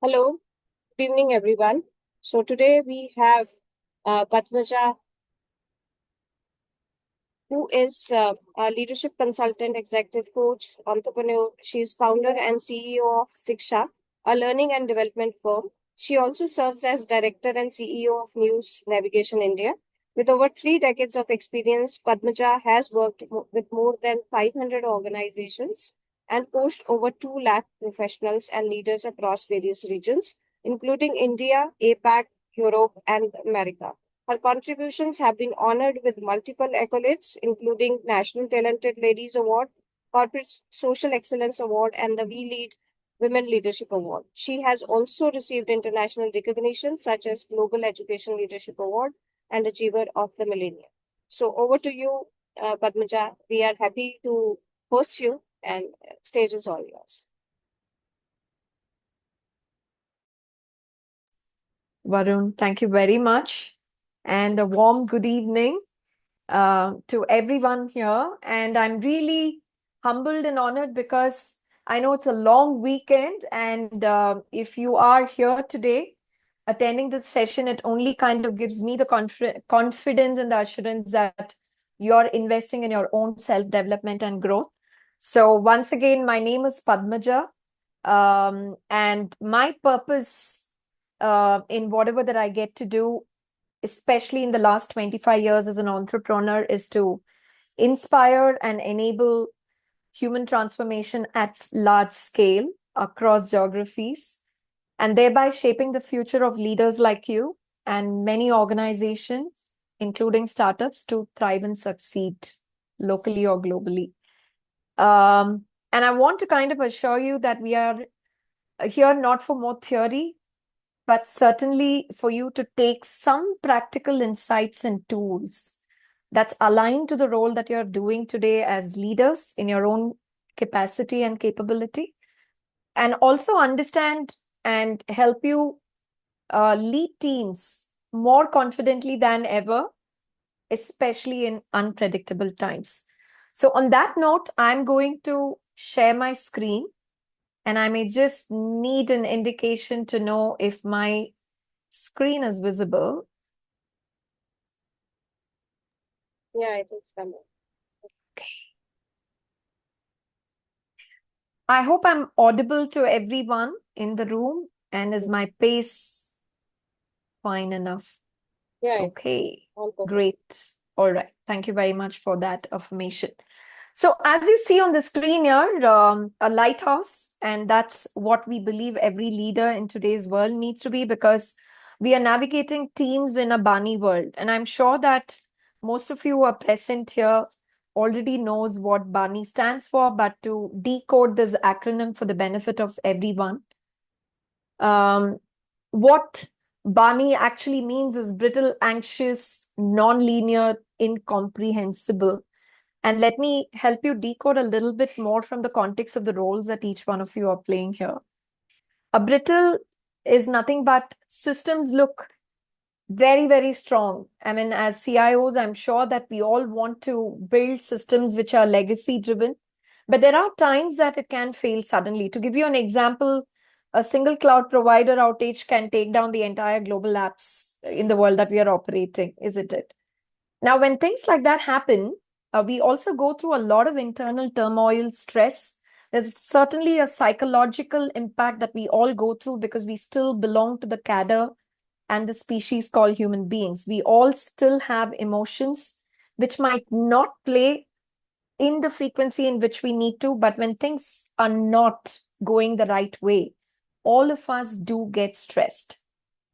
Hello, good evening, everyone. So today we have Padmaja, who is a leadership consultant, executive coach, entrepreneur. She is founder and CEO of Siksha, a learning and development firm. She also serves as director and CEO of News Navigation India. With over 3 decades of experience, Padmaja has worked with more than 500 organizations and coached over 2 lakh professionals and leaders across various regions, including India, APAC, Europe, and America. Her contributions have been honored with multiple accolades, including National Talented Ladies Award, Corporate Social Excellence Award, and the We Lead Women Leadership Award. She has also received international recognition such as Global Education Leadership Award and Achiever of the Millennium. So over to you, Padmaja. We are happy to host you, and stage is all yours. Varun, thank you very much. And a warm good evening to everyone here. And I'm really humbled and honored because I know it's a long weekend. And if you are here today attending this session, it only kind of gives me the confidence and the assurance that you're investing in your own self-development and growth. So once again, my name is Padmaja. And my purpose in whatever that I get to do, especially in the last 25 years as an entrepreneur, is to inspire and enable human transformation at large scale across geographies, and thereby shaping the future of leaders like you and many organizations, including startups, to thrive and succeed locally or globally. And I want to kind of assure you that we are here not for more theory, but certainly for you to take some practical insights and tools that's aligned to the role that you're doing today as leaders in your own capacity and capability, and also understand and help you lead teams more confidently than ever, especially in unpredictable times. So on that note, I'm going to share my screen, and I may just need an indication to know if my screen is visible. Yeah, it is coming. Okay. I hope I'm audible to everyone in the room, and is my pace fine enough? Yeah, Okay, all perfect. great. All right. Thank you very much for that affirmation. So as you see on the screen here, a lighthouse, and that's what we believe every leader in today's world needs to be, because we are navigating teams in a BANI world. And I'm sure that most of you who are present here already knows what BANI stands for, but to decode this acronym for the benefit of everyone, what BANI actually means is brittle, anxious, non-linear, incomprehensible. And let me help you decode a little bit more from the context of the roles that each one of you are playing here. A brittle is nothing but systems look very, very strong. I mean, as CIOs, I'm sure that we all want to build systems which are legacy driven, but there are times that it can fail suddenly. To give you an example, a single cloud provider outage can take down the entire global apps in the world that we are operating, isn't it? Now, when things like that happen, we also go through a lot of internal turmoil, stress. There's certainly a psychological impact that we all go through because we still belong to the cadre and the species called human beings. We all still have emotions which might not play in the frequency in which we need to, but when things are not going the right way, all of us do get stressed.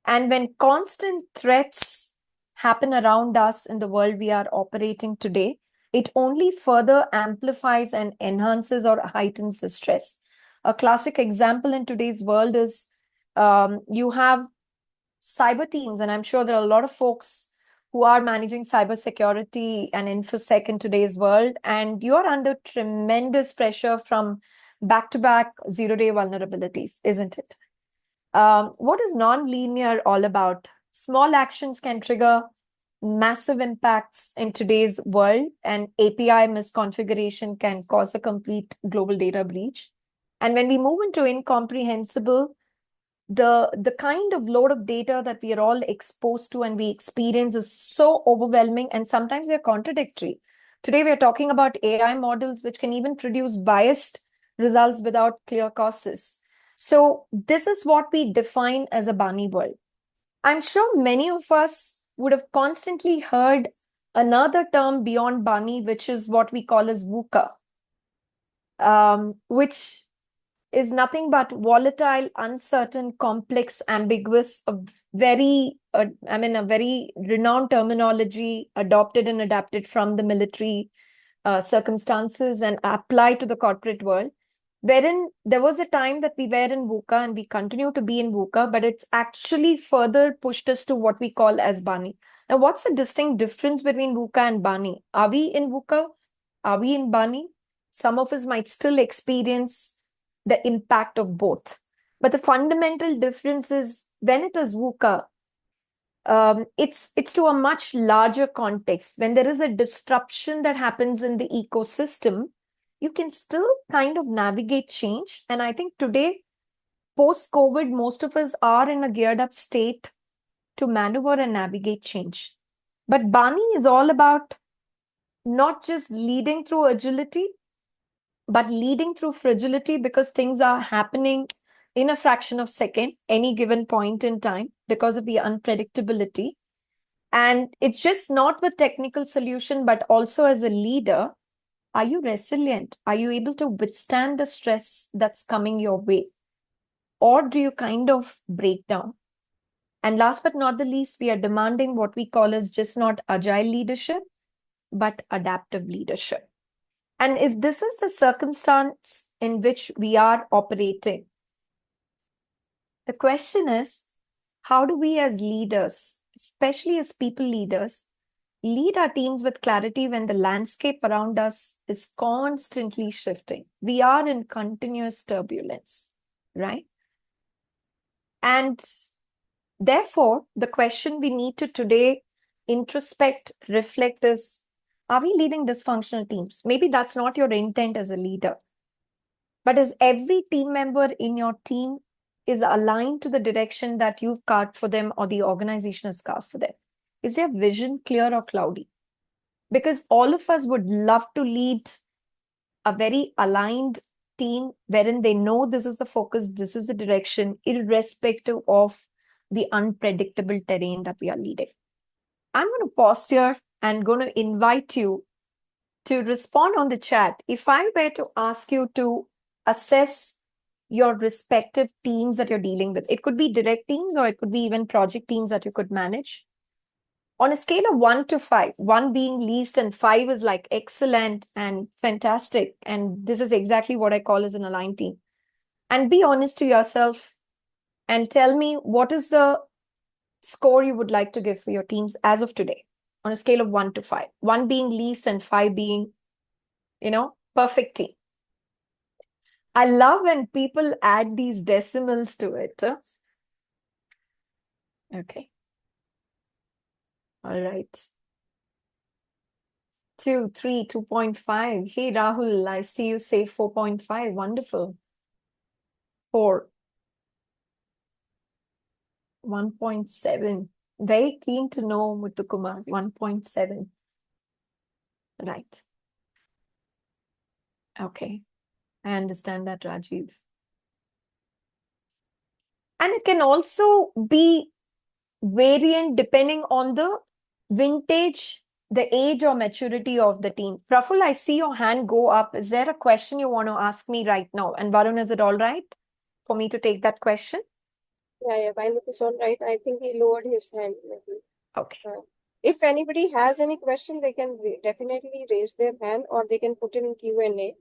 And when constant threats happen around us in the world we are operating today, it only further amplifies and enhances or heightens the stress. A classic example in today's world is you have cyber teams, and I'm sure there are a lot of folks who are managing cybersecurity and infosec in today's world, and you're under tremendous pressure from back-to-back zero-day vulnerabilities, isn't it? What is non-linear all about? Small actions can trigger massive impacts in today's world, and API misconfiguration can cause a complete global data breach. And when we move into incomprehensible, the kind of load of data that we are all exposed to and we experience is so overwhelming, and sometimes they're contradictory. Today, we are talking about AI models, which can even produce biased results without clear causes. So this is what we define as a BANI world. I'm sure many of us would have constantly heard another term beyond BANI, which is what we call as VUCA, which is nothing but volatile, uncertain, complex, ambiguous, a a very renowned terminology adopted and adapted from the military circumstances and applied to the corporate world, wherein there was a time that we were in VUCA and we continue to be in VUCA, but it's actually further pushed us to what we call as BANI. Now, what's the distinct difference between VUCA and BANI? Are we in VUCA? Are we in BANI? Some of us might still experience the impact of both. But the fundamental difference is when it is VUCA, it's to a much larger context. When there is a disruption that happens in the ecosystem, you can still kind of navigate change. And I think today, post-COVID, most of us are in a geared up state to maneuver and navigate change. But BANI is all about not just leading through agility, but leading through fragility, because things are happening in a fraction of a second, any given point in time, because of the unpredictability. And it's just not with technical solution, but also as a leader, are you resilient? Are you able to withstand the stress that's coming your way? Or do you kind of break down? And last but not the least, we are demanding what we call as just not agile leadership, but adaptive leadership. And if this is the circumstance in which we are operating, the question is, how do we as leaders, especially as people leaders, lead our teams with clarity when the landscape around us is constantly shifting? We are in continuous turbulence, right? And therefore, the question we need to today introspect, reflect is, are we leading dysfunctional teams? Maybe that's not your intent as a leader. But is every team member in your team is aligned to the direction that you've carved for them or the organization has carved for them? Is their vision clear or cloudy? Because all of us would love to lead a very aligned team wherein they know this is the focus, this is the direction, irrespective of the unpredictable terrain that we are leading. I'm going to pause here and going to invite you to respond on the chat. If I were to ask you to assess your respective teams that you're dealing with, it could be direct teams or it could be even project teams that you could manage. On a scale of 1 to 5, 1 being least and 5 is like excellent and fantastic, and this is exactly what I call as an aligned team. And be honest to yourself and tell me what is the score you would like to give for your teams as of today on a scale of 1 to 5. 1 being least and 5 being, perfect team. I love when people add these decimals to it. Okay. All right. 2, 3, 2.5. Hey, Rahul, I see you say 4.5. Wonderful. 4. 1.7. Very keen to know, Muthukumar. 1.7. Right. Okay. I understand that, Rajiv. And it can also be variant depending on the vintage, the age or maturity of the team. Praful, I see your hand go up. Is there a question you want to ask me right now? And Varun, is it all right for me to take that question? Yeah, while it is all right, I think he lowered his hand. Maybe. Okay. If anybody has any question, they can definitely raise their hand or they can put in Q&A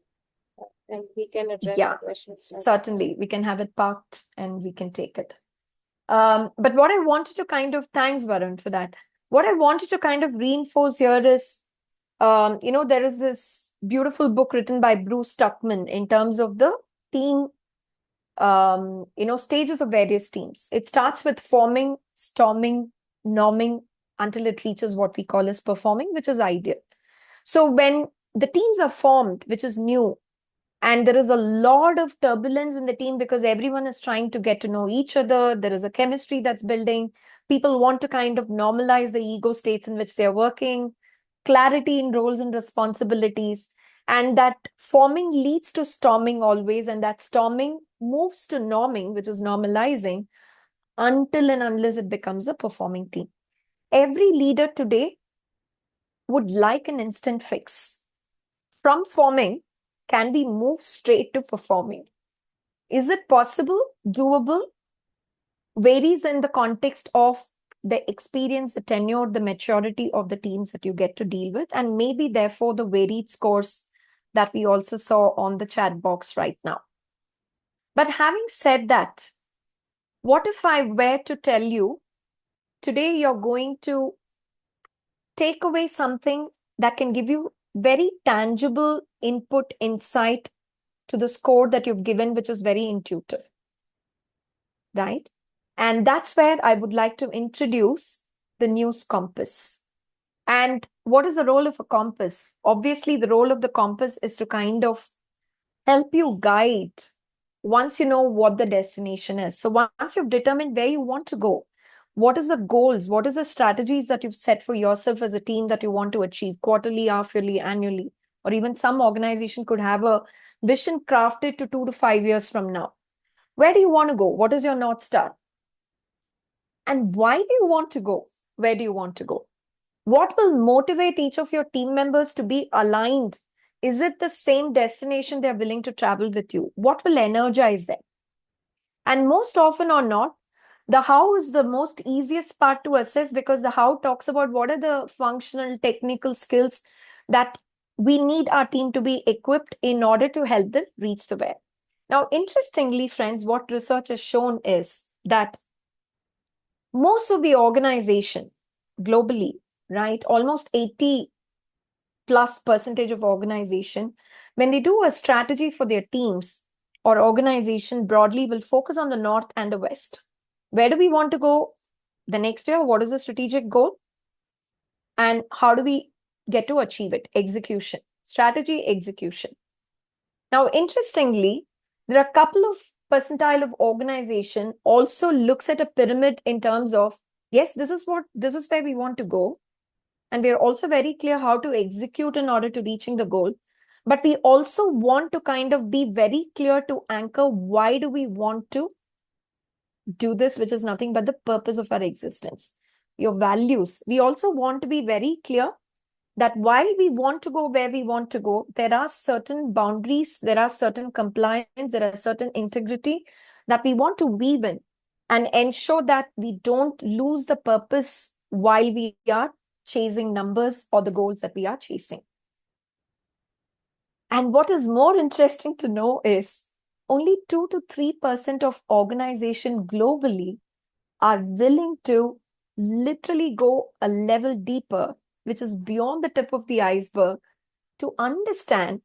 and we can address the questions. Certainly. We can have it parked and we can take it. But what I wanted to thanks, Varun, for that. What I wanted to kind of reinforce here is, there is this beautiful book written by Bruce Tuckman in terms of the team, stages of various teams. It starts with forming, storming, norming until it reaches what we call as performing, which is ideal. So when the teams are formed, which is new, And there is a lot of turbulence in the team because everyone is trying to get to know each other. There is a chemistry that's building. People want to kind of normalize the ego states in which they're working, clarity in roles and responsibilities. And that forming leads to storming always. And that storming moves to norming, which is normalizing, until and unless it becomes a performing team. Every leader today would like an instant fix. From forming, can we move straight to performing? Is it possible, doable? Varies in the context of the experience, the tenure, the maturity of the teams that you get to deal with, and maybe therefore the varied scores that we also saw on the chat box right now. But having said that, what if I were to tell you today you're going to take away something that can give you very tangible input, insight to the score that you've given, which is very intuitive, right? And that's where I would like to introduce the news compass. And what is the role of a compass? Obviously, the role of the compass is to kind of help you guide once you know what the destination is. So once you've determined where you want to go, what is the goals? What is the strategies that you've set for yourself as a team that you want to achieve quarterly, half-yearly, annually? Or even some organization could have a vision crafted to 2 to 5 years from now. Where do you want to go? What is your North Star? And why do you want to go? Where do you want to go? What will motivate each of your team members to be aligned? Is it the same destination they're willing to travel with you? What will energize them? And most often or not, the how is the most easiest part to assess because the how talks about what are the functional, technical skills that we need our team to be equipped in order to help them reach the where. Now, interestingly, friends, what research has shown is that most of the organization globally, right, almost 80 plus percentage of organization, when they do a strategy for their teams or organization broadly, will focus on the North and the West. Where do we want to go the next year? What is the strategic goal? And how do we get to achieve it? Execution, strategy, execution. Now, interestingly, there are a couple of percentile of organization also looks at a pyramid in terms of, yes, this is where we want to go. And we are also very clear how to execute in order to reaching the goal. But we also want to kind of be very clear to anchor why do we want to do this, which is nothing but the purpose of our existence, your values. We also want to be very clear that while we want to go where we want to go, there are certain boundaries, there are certain compliance, there are certain integrity that we want to weave in and ensure that we don't lose the purpose while we are chasing numbers or the goals that we are chasing. And what is more interesting to know is only 2 to 3% of organizations globally are willing to literally go a level deeper, which is beyond the tip of the iceberg, to understand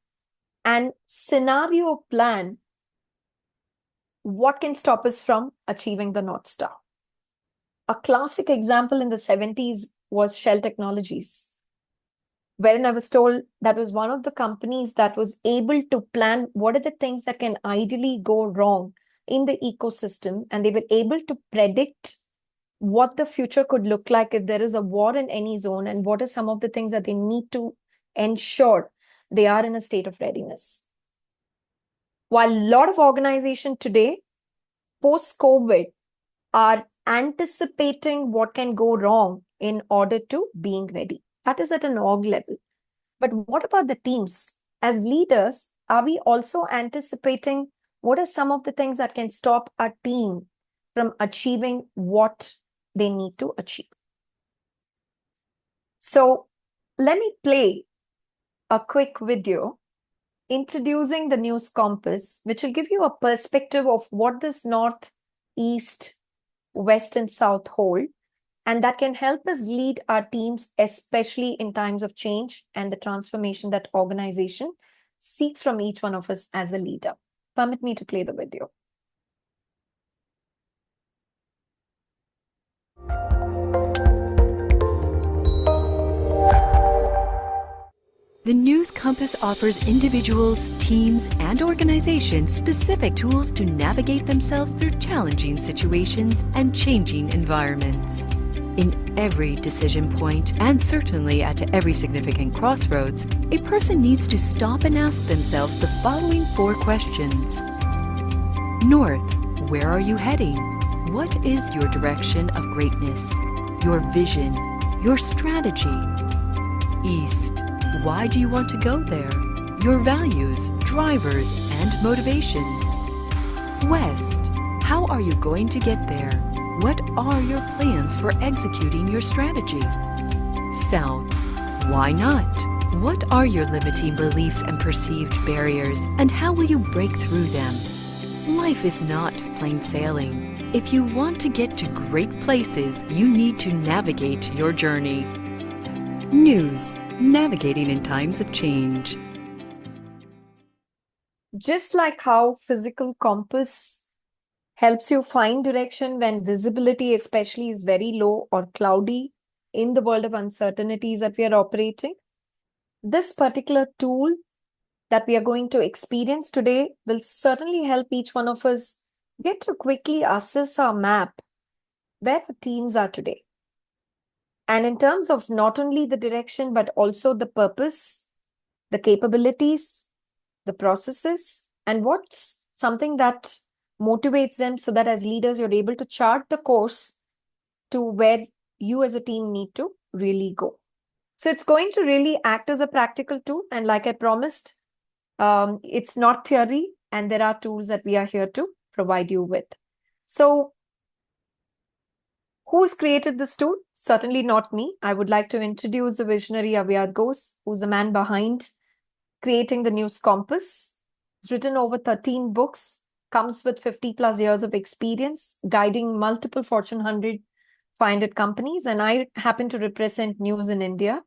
and scenario plan what can stop us from achieving the North Star. A classic example in the 70s was Shell Technologies, wherein I was told that was one of the companies that was able to plan what are the things that can ideally go wrong in the ecosystem, and they were able to predict what the future could look like if there is a war in any zone, and what are some of the things that they need to ensure they are in a state of readiness. While a lot of organizations today, post-COVID, are anticipating what can go wrong in order to being ready. That is at an org level. But what about the teams? As leaders, are we also anticipating what are some of the things that can stop our team from achieving what they need to achieve? So let me play a quick video introducing the news compass, which will give you a perspective of what this North, East, West, and South hold, and that can help us lead our teams, especially in times of change and the transformation that organization seeks from each one of us as a leader. Permit me to play the video. The N.E.W.S Compass offers individuals, teams, and organizations specific tools to navigate themselves through challenging situations and changing environments. In every decision point, and certainly at every significant crossroads, a person needs to stop and ask themselves the following 4 questions. North, where are you heading? What is your direction of greatness? Your vision? Your strategy? East, why do you want to go there? Your values, drivers, and motivations. West, how are you going to get there? What are your plans for executing your strategy? South, why not? What are your limiting beliefs and perceived barriers, and how will you break through them? Life is not plain sailing. If you want to get to great places, you need to navigate your journey. N.E.W.S, navigating in times of change. Just like how physical compass helps you find direction when visibility especially is very low or cloudy in the world of uncertainties that we are operating, this particular tool that we are going to experience today will certainly help each one of us get to quickly assess our map where the teams are today. And in terms of not only the direction, but also the purpose, the capabilities, the processes, and what's something that motivates them so that as leaders, you're able to chart the course to where you as a team need to really go. So it's going to really act as a practical tool. And like I promised, it's not theory, and there are tools that we are here to provide you with. So who's created this tool? Certainly not me. I would like to introduce the visionary Avyad Ghosh, who's the man behind creating the N.E.W.S Compass. It's written over 13 books, comes with 50 plus years of experience, guiding multiple Fortune 100, 500 companies. And I happen to represent N.E.W.S in India.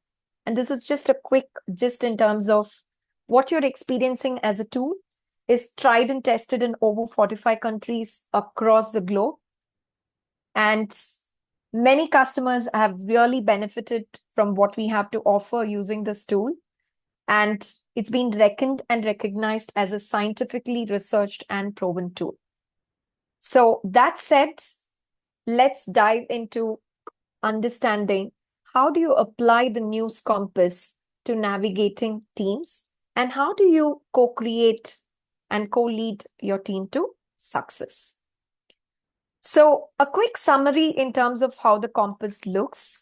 And this is just a quick gist in terms of what you're experiencing as a tool is tried and tested in over 45 countries across the globe. And many customers have really benefited from what we have to offer using this tool. And it's been reckoned and recognized as a scientifically researched and proven tool. So that said, let's dive into understanding how do you apply the N.E.W.S Compass to navigating teams, and how do you co-create and co-lead your team to success. So a quick summary in terms of how the compass looks.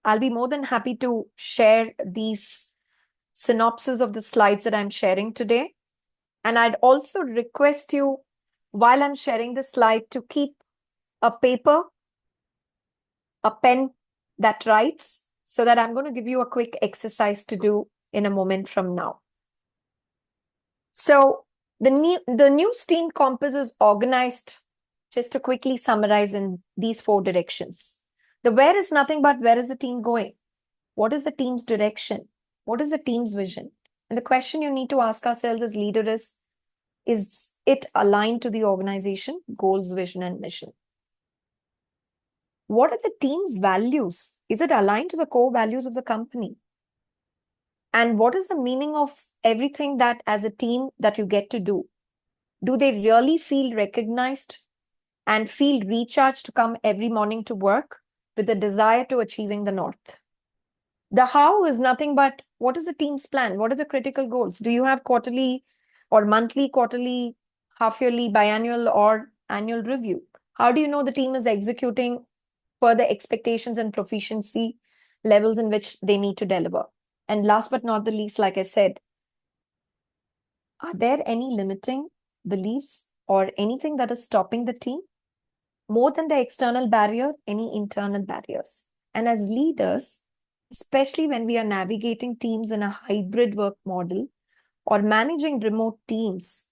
I'll be more than happy to share these synopsis of the slides that I'm sharing today. And I'd also request you, while I'm sharing the slide, to keep a paper, a pen that writes, so that I'm going to give you a quick exercise to do in a moment from now. So the N.E.W.S team compass is organized, just to quickly summarize, in these 4 directions. The where is nothing but where is the team going? What is the team's direction? What is the team's vision? And the question you need to ask ourselves as leaders is it aligned to the organization, goals, vision, and mission? What are the team's values? Is it aligned to the core values of the company? And what is the meaning of everything that as a team that you get to do? Do they really feel recognized and feel recharged to come every morning to work with the desire to achieving the north? The how is nothing but what is the team's plan? What are the critical goals? Do you have quarterly or monthly, quarterly, half-yearly, biannual, or annual review? How do you know the team is executing per the expectations and proficiency levels in which they need to deliver? And last but not the least, like I said, are there any limiting beliefs or anything that is stopping the team? More than the external barrier, any internal barriers. And as leaders, especially when we are navigating teams in a hybrid work model or managing remote teams,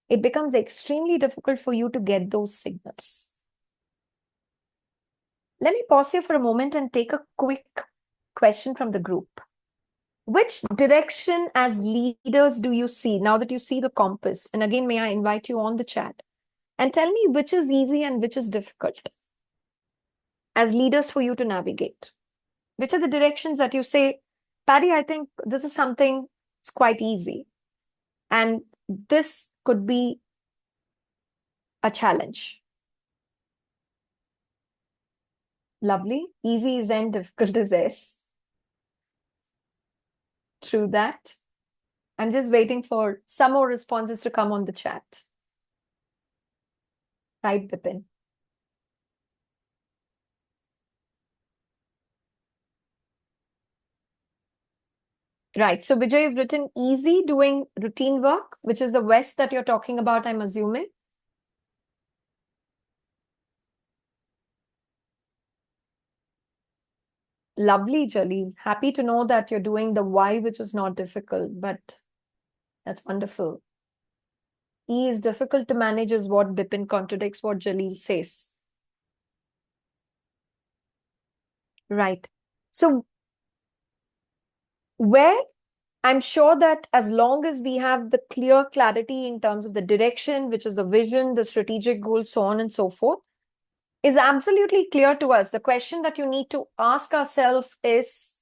it becomes extremely difficult for you to get those signals. Let me pause here for a moment and take a quick question from the group. Which direction as leaders do you see now that you see the compass? And again, may I invite you on the chat and tell me which is easy and which is difficult as leaders for you to navigate? Which are the directions that you say, Patty, I think this is something it's quite easy. And this could be a challenge. Lovely. Easy is N, difficult is S. True that. I'm just waiting for some more responses to come on the chat. Right, Bipin? Right. So, Vijay, you've written easy doing routine work, which is the West that you're talking about, I'm assuming. Lovely, Jaleel. Happy to know that you're doing the why, which is not difficult, but that's wonderful. E is difficult to manage is what Bipin contradicts what Jaleel says. Right. So, where I'm sure that as long as we have the clear clarity in terms of the direction, which is the vision, the strategic goals, so on and so forth, is absolutely clear to us. The question that you need to ask ourselves is,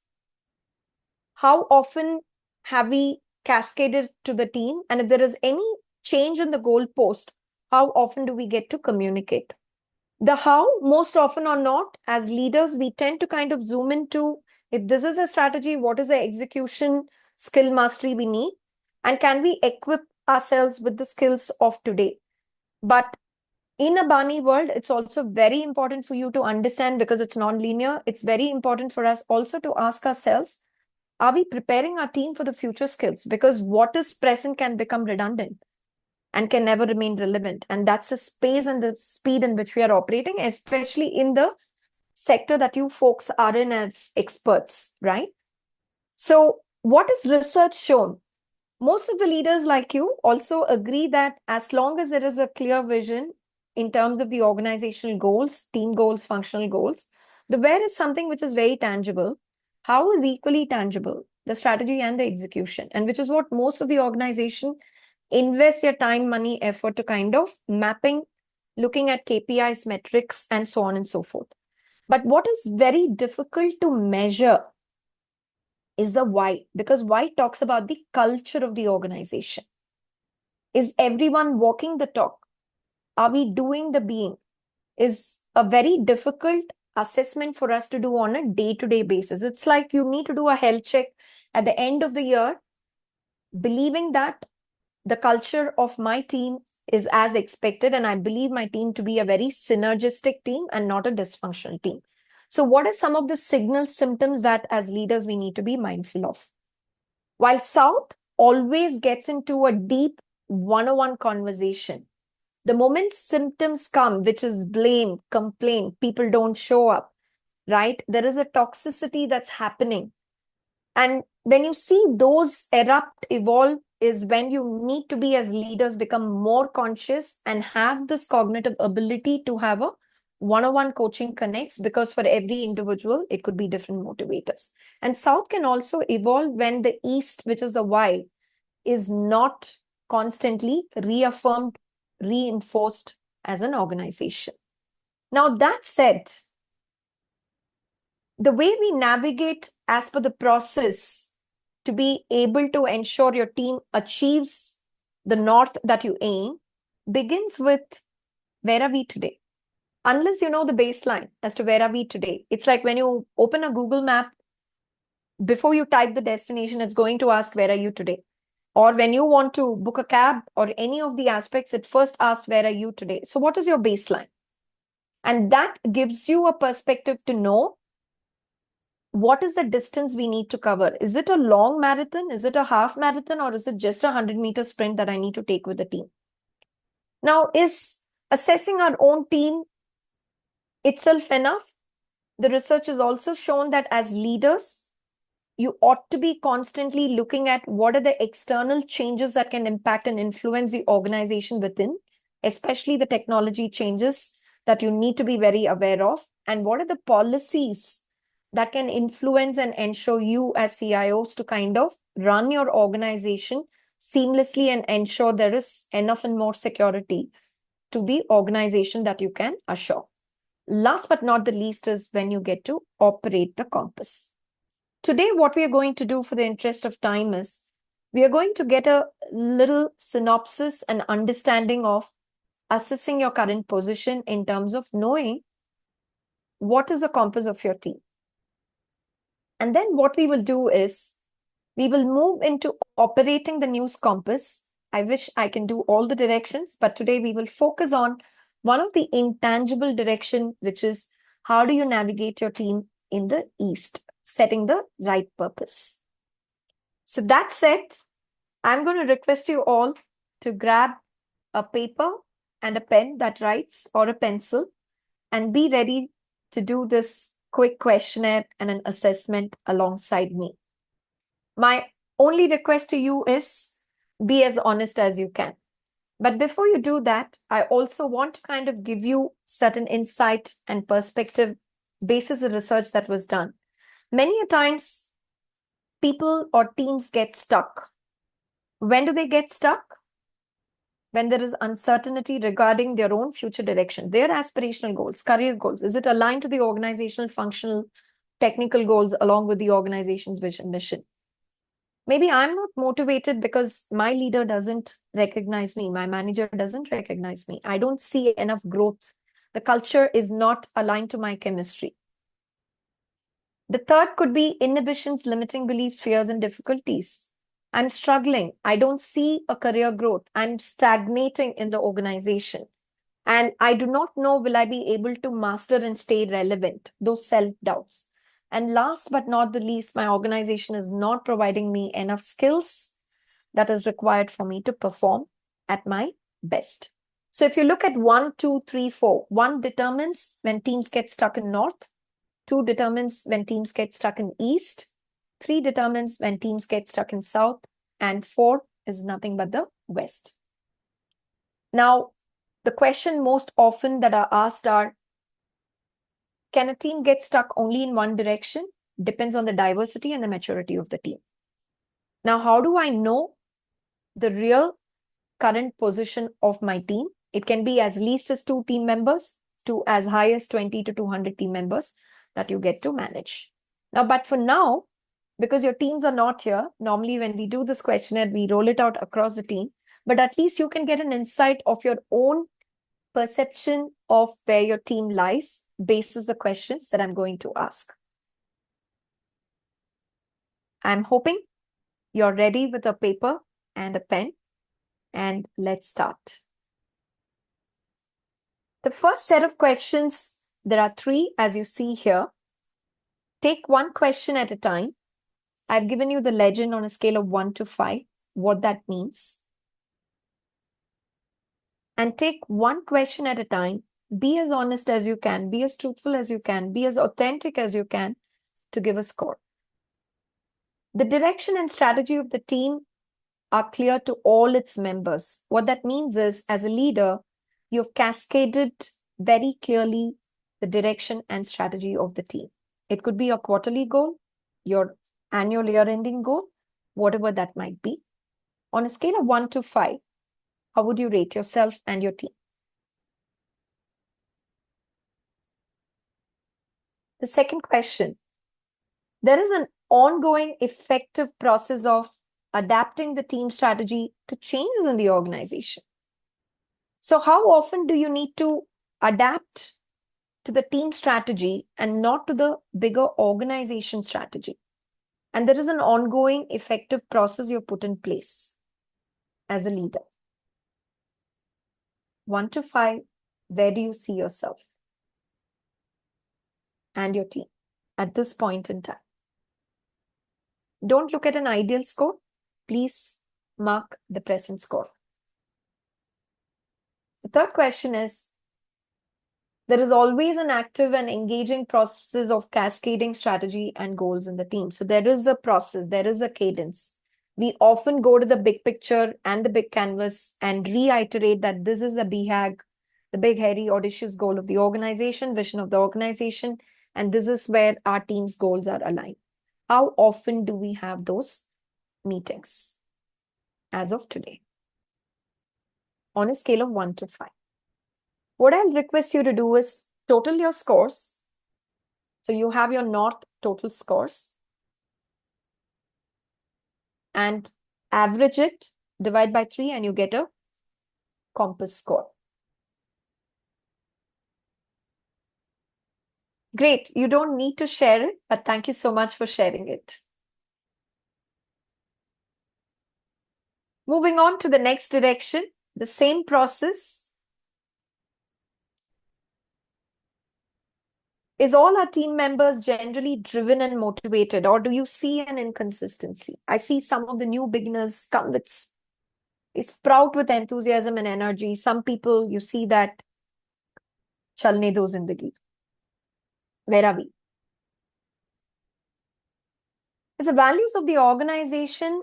how often have we cascaded to the team? And if there is any change in the goalpost, how often do we get to communicate? The how, most often or not, as leaders, we tend to kind of zoom into, if this is a strategy, what is the execution skill mastery we need? And can we equip ourselves with the skills of today? But in a BANI world, it's also very important for you to understand, because it's non-linear. It's very important for us also to ask ourselves, are we preparing our team for the future skills? Because what is present can become redundant and can never remain relevant. And that's the space and the speed in which we are operating, especially in the sector that you folks are in as experts, right? So what is research shown? Most of the leaders like you also agree that as long as there is a clear vision in terms of the organizational goals, team goals, functional goals, the where is something which is very tangible. How is equally tangible? The strategy and the execution, and which is what most of the organization invest their time, money, effort to kind of mapping, looking at KPIs, metrics, and so on and so forth. But what is very difficult to measure is the why, because why talks about the culture of the organization. Is everyone walking the talk? Are we doing the being? Is a very difficult assessment for us to do on a day-to-day basis. It's like you need to do a health check at the end of the year, believing that the culture of my team is as expected, and I believe my team to be a very synergistic team and not a dysfunctional team. So what are some of the signal symptoms that as leaders we need to be mindful of? While South always gets into a deep one-on-one conversation, the moment symptoms come, which is blame, complaint, people don't show up, right? There is a toxicity that's happening. And when you see those erupt, evolve, is when you need to be, as leaders, become more conscious and have this cognitive ability to have a one-on-one coaching connects, because for every individual, it could be different motivators. And South can also evolve when the East, which is the why, is not constantly reaffirmed, reinforced as an organization. Now, that said, the way we navigate as per the process to be able to ensure your team achieves the north that you aim begins with, where are we today? Unless you know the baseline as to where are we today. It's like when you open a Google map, before you type the destination, it's going to ask, where are you today? Or when you want to book a cab or any of the aspects, it first asks, where are you today? So what is your baseline? And that gives you a perspective to know what is the distance we need to cover. Is it a long marathon? Is it a half marathon? Or is it just a 100-meter sprint that I need to take with the team? Now, is assessing our own team itself enough? The research has also shown that as leaders, you ought to be constantly looking at what are the external changes that can impact and influence the organization within, especially the technology changes that you need to be very aware of, and what are the policies that can influence and ensure you as CIOs to kind of run your organization seamlessly and ensure there is enough and more security to the organization that you can assure. Last but not the least is when you get to operate the compass. Today, what we are going to do for the interest of time is we are going to get a little synopsis and understanding of assessing your current position in terms of knowing what is the compass of your team. And then what we will do is we will move into operating the news compass. I wish I can do all the directions, but today we will focus on one of the intangible direction, which is how do you navigate your team in the East, setting the right purpose. So that said, I'm going to request you all to grab a paper and a pen that writes or a pencil and be ready to do this quick questionnaire and an assessment alongside me. My only request to you is be as honest as you can. But before you do that, I also want to kind of give you certain insight and perspective basis of research that was done. Many a times, people or teams get stuck. When do they get stuck? When there is uncertainty regarding their own future direction, their aspirational goals, career goals. Is it aligned to the organizational, functional, technical goals along with the organization's vision, mission? Maybe I'm not motivated because my leader doesn't recognize me. My manager doesn't recognize me. I don't see enough growth. The culture is not aligned to my chemistry. The third could be inhibitions, limiting beliefs, fears, and difficulties. I'm struggling. I don't see a career growth. I'm stagnating in the organization. And I do not know, will I be able to master and stay relevant? Those self-doubts. And last but not the least, my organization is not providing me enough skills that is required for me to perform at my best. So if you look at 1, 2, 3, 4, 1 determines when teams get stuck in North, 2 determines when teams get stuck in East, 3 determines when teams get stuck in South, and 4 is nothing but the West. Now, the question most often that are asked are, can a team get stuck only in one direction? Depends on the diversity and the maturity of the team. Now, how do I know the real current position of my team? It can be as least as 2 team members to as high as 20 to 200 team members that you get to manage. Now, but for now, because your teams are not here, normally when we do this questionnaire, we roll it out across the team, but at least you can get an insight of your own perception of where your team lies basis the questions that I'm going to ask. I'm hoping you're ready with a paper and a pen, and let's start. The first set of questions, there are 3 as you see here. Take one question at a time. I've given you the legend on a scale of 1 to 5, what that means. And take one question at a time. Be as honest as you can, be as truthful as you can, be as authentic as you can to give a score. The direction and strategy of the team are clear to all its members. What that means is, as a leader, you've cascaded very clearly the direction and strategy of the team. It could be your quarterly goal, your annual year-ending goal, whatever that might be. On a scale of 1 to 5, how would you rate yourself and your team? The second question, there is an ongoing effective process of adapting the team strategy to changes in the organization. So how often do you need to adapt to the team strategy and not to the bigger organization strategy? And there is an ongoing effective process you've put in place as a leader. 1 to 5, where do you see yourself and your team at this point in time? Don't look at an ideal score. Please mark the present score. The third question is, there is always an active and engaging process of cascading strategy and goals in the team. So there is a process, there is a cadence. We often go to the big picture and the big canvas and reiterate that this is a BHAG, the big, hairy, audacious goal of the organization, vision of the organization, and this is where our team's goals are aligned. How often do we have those meetings as of today? On a scale of 1 to 5. What I'll request you to do is total your scores. So you have your North total scores. and average it, divide by 3, and you get a compass score. Great. You don't need to share it, but thank you so much for sharing it. Moving on to the next direction, the same process. Is all our team members generally driven and motivated, or do you see an inconsistency? I see some of the new beginners come with, sprout with enthusiasm and energy. Some people, you see that chalne do zindagi. Where are we? Is the values of the organization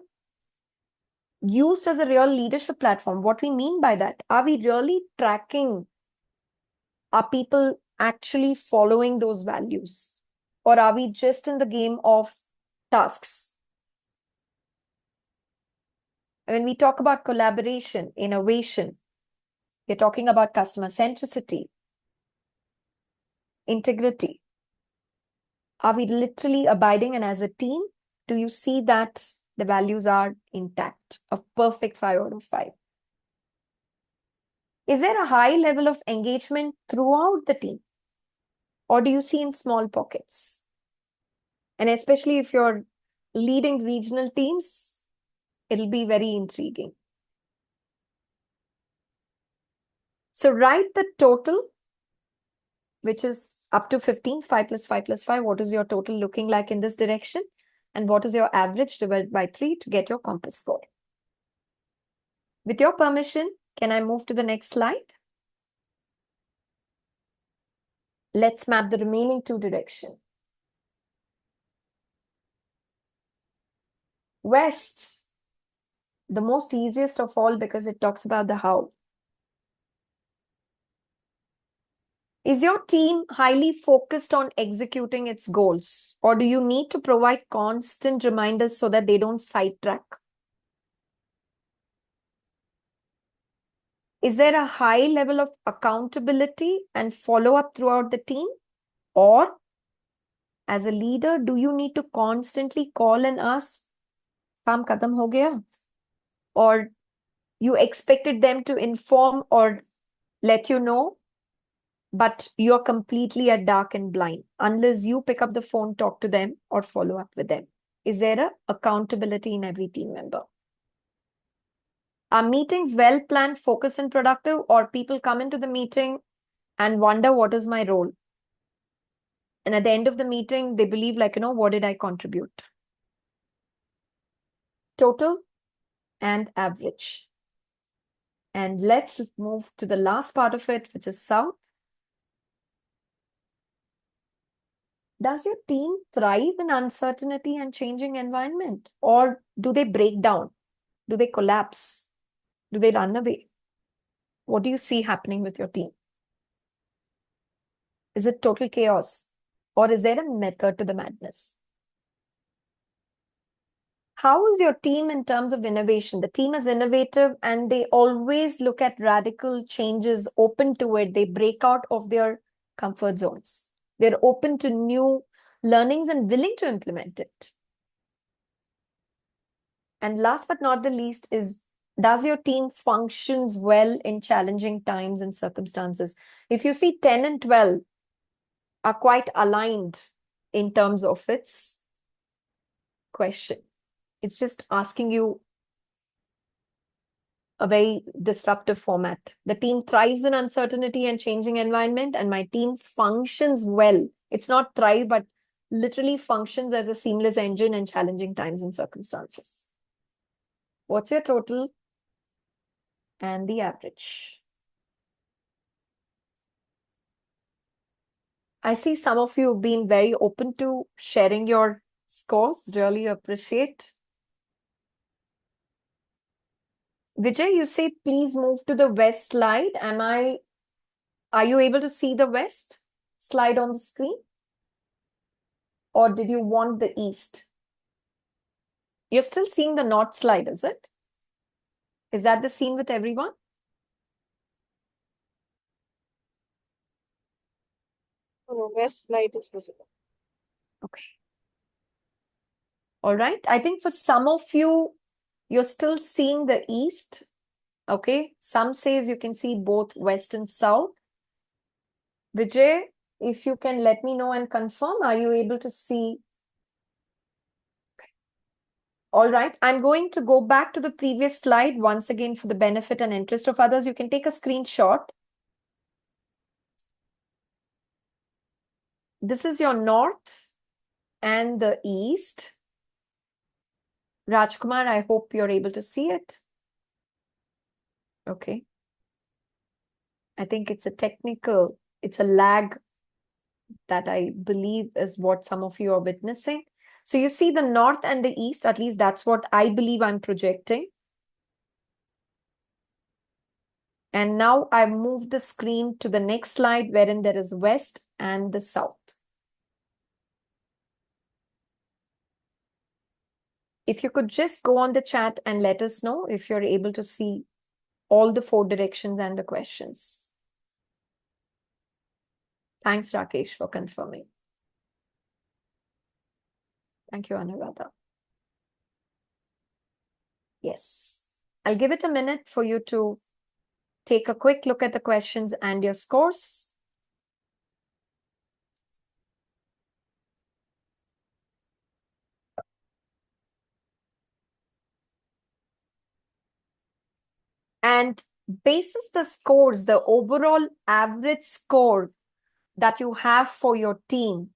used as a real leadership platform? What we mean by that? Are we really tracking? Are people actually following those values? Or are we just in the game of tasks? When we talk about collaboration, innovation, we're talking about customer centricity, integrity. Are we literally abiding? And as a team, do you see that the values are intact? A perfect 5 out of 5. Is there a high level of engagement throughout the team? Or do you see in small pockets? And especially if you're leading regional teams, it'll be very intriguing. So write the total, which is up to 15, 5 plus 5 plus 5. What is your total looking like in this direction? And what is your average divided by 3 to get your compass score? With your permission, can I move to the next slide? Let's map the remaining 2 directions. West, the most easiest of all because it talks about the how. Is your team highly focused on executing its goals, or do you need to provide constant reminders so that they don't sidetrack? Is there a high level of accountability and follow-up throughout the team? Or as a leader, do you need to constantly call and ask, "Kaam khatam ho gaya?" Or you expected them to inform or let you know, but you're completely at dark and blind unless you pick up the phone, talk to them, or follow up with them. Is there a accountability in every team member? Are meetings well planned, focused, and productive, or people come into the meeting and wonder, what is my role? And at the end of the meeting, they believe like, what did I contribute? Total and average. And let's move to the last part of it, which is South. Does your team thrive in uncertainty and changing environment? Or do they break down? Do they collapse? Do they run away? What do you see happening with your team? Is it total chaos? Or is there a method to the madness? How is your team in terms of innovation? The team is innovative and they always look at radical changes, open to it. They break out of their comfort zones. They're open to new learnings and willing to implement it. And last but not the least is, does your team functions well in challenging times and circumstances? If you see 10 and 12 are quite aligned in terms of its question. It's just asking you a very disruptive format. The team thrives in uncertainty and changing environment, and my team functions well. It's not thrive, but literally functions as a seamless engine in challenging times and circumstances. What's your total and the average? I see some of you have been very open to sharing your scores. Really appreciate. Vijay, you said please move to the West slide. Are you able to see the West slide on the screen? Or did you want the East? You're still seeing the North slide, is it? Is that the scene with everyone? No, West slide is visible. Okay. All right. I think for some of you, You're still seeing the east. Okay. Some says you can see both west and south. Vijay, if you can let me know and confirm, are you able to see? Okay. All right. I'm going to go back to the previous slide once again for the benefit and interest of others. You can take a screenshot. This is your north and the east. Rajkumar, I hope you're able to see it. Okay. I think it's it's a lag that I believe is what some of you are witnessing. So you see the north and the east, at least that's what I believe I'm projecting. And now I've moved the screen to the next slide wherein there is west and the south. If you could just go on the chat and let us know if you're able to see all the 4 directions and the questions. Thanks, Rakesh, for confirming. Thank you, Anuradha. Yes. I'll give it a minute for you to take a quick look at the questions and your scores. And basis the scores, the overall average score that you have for your team,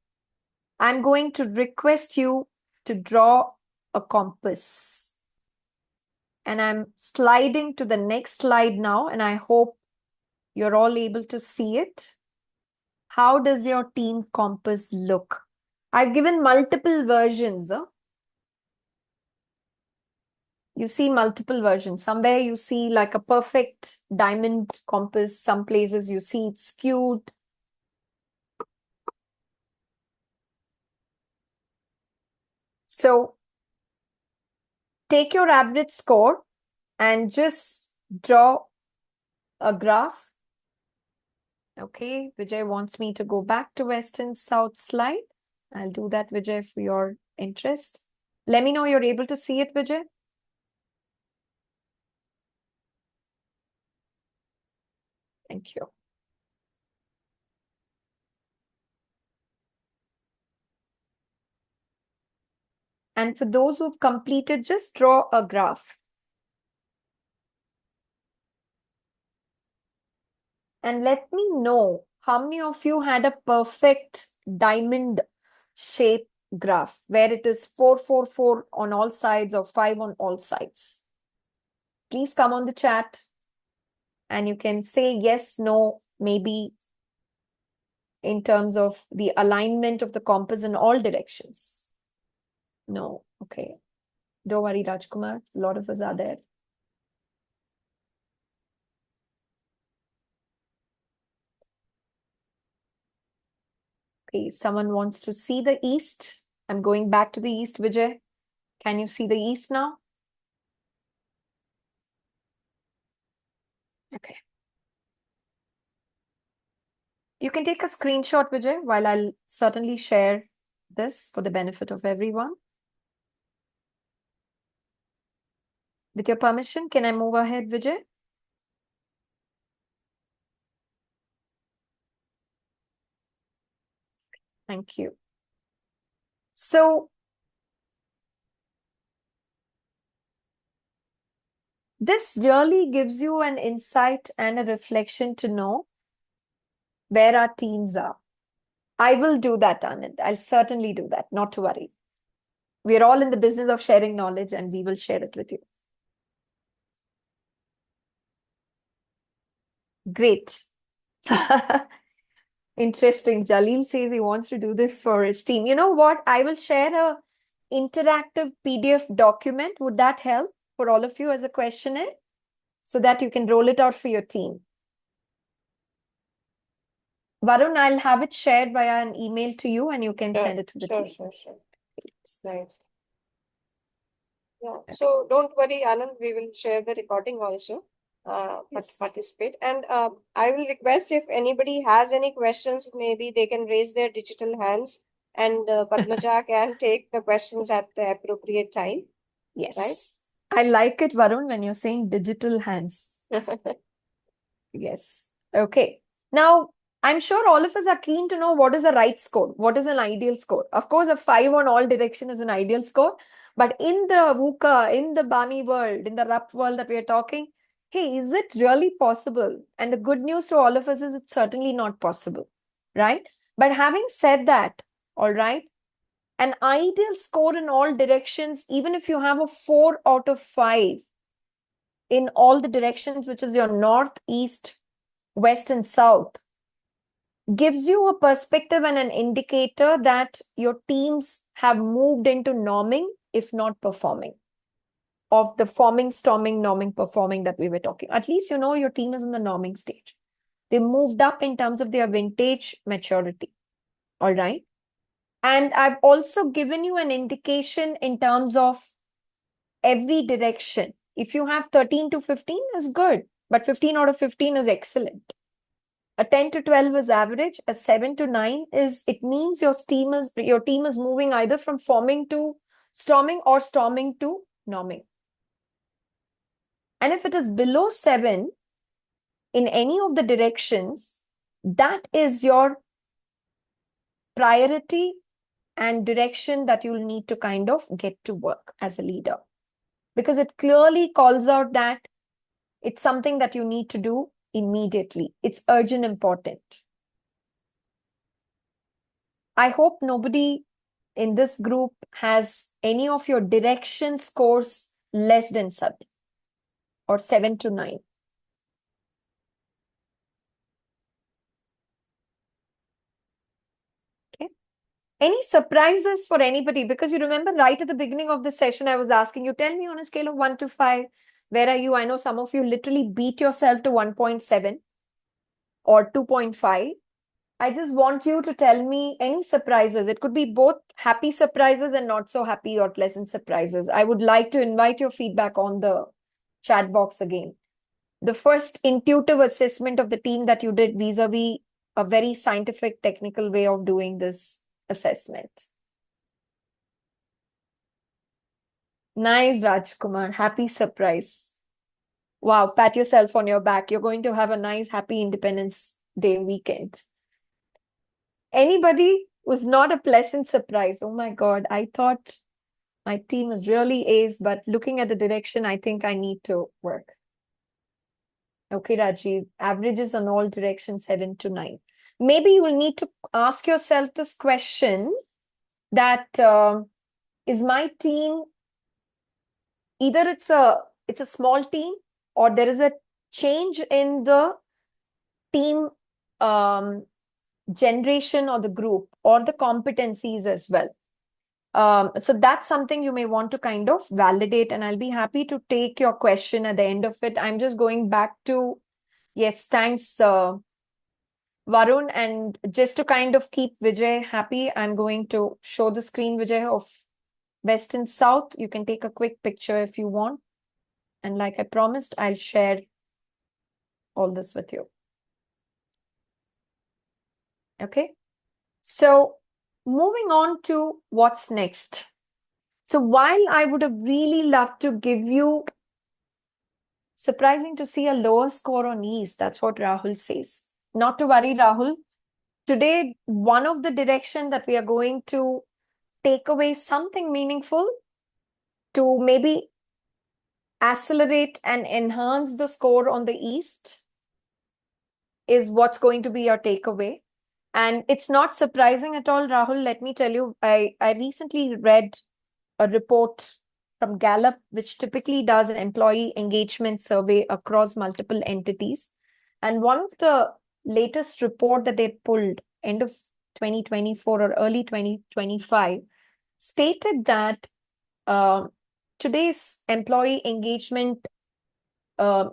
I'm going to request you to draw a compass. And I'm sliding to the next slide now, and I hope you're all able to see it. How does your team compass look? I've given multiple versions. You see multiple versions. Somewhere you see like a perfect diamond compass. Some places you see it's skewed. So take your average score and just draw a graph. Okay, Vijay wants me to go back to west and south slide. I'll do that, Vijay, for your interest. Let me know you're able to see it, Vijay. Thank you. And for those who've completed, just draw a graph. And let me know how many of you had a perfect diamond shape graph where it is 4, 4, 4 on all sides or 5 on all sides. Please come on the chat and you can say yes, no, maybe in terms of the alignment of the compass in all directions. No, okay. Don't worry, Rajkumar. A lot of us are there. Okay, someone wants to see the east. I'm going back to the east, Vijay. Can you see the east now? Okay. You can take a screenshot, Vijay, while I'll certainly share this for the benefit of everyone. With your permission, can I move ahead, Vijay? Thank you. So, this really gives you an insight and a reflection to know where our teams are. I will do that, Anand. I'll certainly do that, not to worry. We're all in the business of sharing knowledge and we will share it with you. Great. Interesting. Jalil says he wants to do this for his team. You know what? I will share a interactive PDF document. Would that help for all of you as a questionnaire so that you can roll it out for your team? Varun, I'll have it shared via an email to you and you can send it to the team. Sure. It's nice. Yeah. Okay. So don't worry, Anand. We will share the recording also. Yes. Participate. And I will request if anybody has any questions, maybe they can raise their digital hands and Padmaja can take the questions at the appropriate time. Yes. Right? I like it, Varun, when you're saying digital hands. Yes. Okay. Now, I'm sure all of us are keen to know what is a right score, what is an ideal score. Of course, a 5 on all direction is an ideal score. But in the VUCA, in the BANI world, in the RUP world that we are talking, hey, is it really possible? And the good news to all of us is it's certainly not possible, right? But having said that, all right, an ideal score in all directions, even if you have a 4 out of 5 in all the directions, which is your north, east, west, and south, gives you a perspective and an indicator that your teams have moved into norming, if not performing, of the forming, storming, norming, performing that we were talking. At least you know your team is in the norming stage. They moved up in terms of their vintage maturity. All right. And I've also given you an indication in terms of every direction. If you have 13 to 15 is good, but 15 out of 15 is excellent. A 10 to 12 is average. A 7 to 9 is, it means your team is moving either from forming to storming or storming to norming. And if it is below 7 in any of the directions, that is your priority and direction that you'll need to kind of get to work as a leader. Because it clearly calls out that it's something that you need to do immediately. It's urgent, important. I hope nobody in this group has any of your direction scores less than 7 or 7 to 9. Okay. Any surprises for anybody? Because you remember right at the beginning of the session, I was asking you, tell me on a scale of 1 to 5, where are you? I know some of you literally beat yourself to 1.7 or 2.5. I just want you to tell me any surprises. It could be both happy surprises and not so happy or pleasant surprises. I would like to invite your feedback on the chat box again. The first intuitive assessment of the team that you did vis-a-vis a very scientific, technical way of doing this assessment. Nice, Rajkumar. Happy surprise. Wow, pat yourself on your back. You're going to have a nice, happy Independence Day weekend. Anybody was not a pleasant surprise. Oh my God, I thought my team is really ace, but looking at the direction, I think I need to work. Okay, Rajiv, averages on all directions 7 to 9. Maybe you will need to ask yourself this question that is my team, either it's a small team or there is a change in the team generation or the group or the competencies as well. So that's something you may want to kind of validate, and I'll be happy to take your question at the end of it. I'm just going back to, yes, thanks, Varun. And just to kind of keep Vijay happy, I'm going to show the screen, Vijay, of West and South. You can take a quick picture if you want. And like I promised, I'll share all this with you. Okay. So moving on to what's next. So while I would have really loved to give you, surprising to see a lower score on East, that's what Rahul says. Not to worry, Rahul. Today, one of the direction that we are going to take away something meaningful to maybe accelerate and enhance the score on the East is what's going to be your takeaway. And it's not surprising at all, Rahul. Let me tell you, I recently read a report from Gallup, which typically does an employee engagement survey across multiple entities. And one of the latest report that they pulled end of 2024 or early 2025 stated that today's employee engagement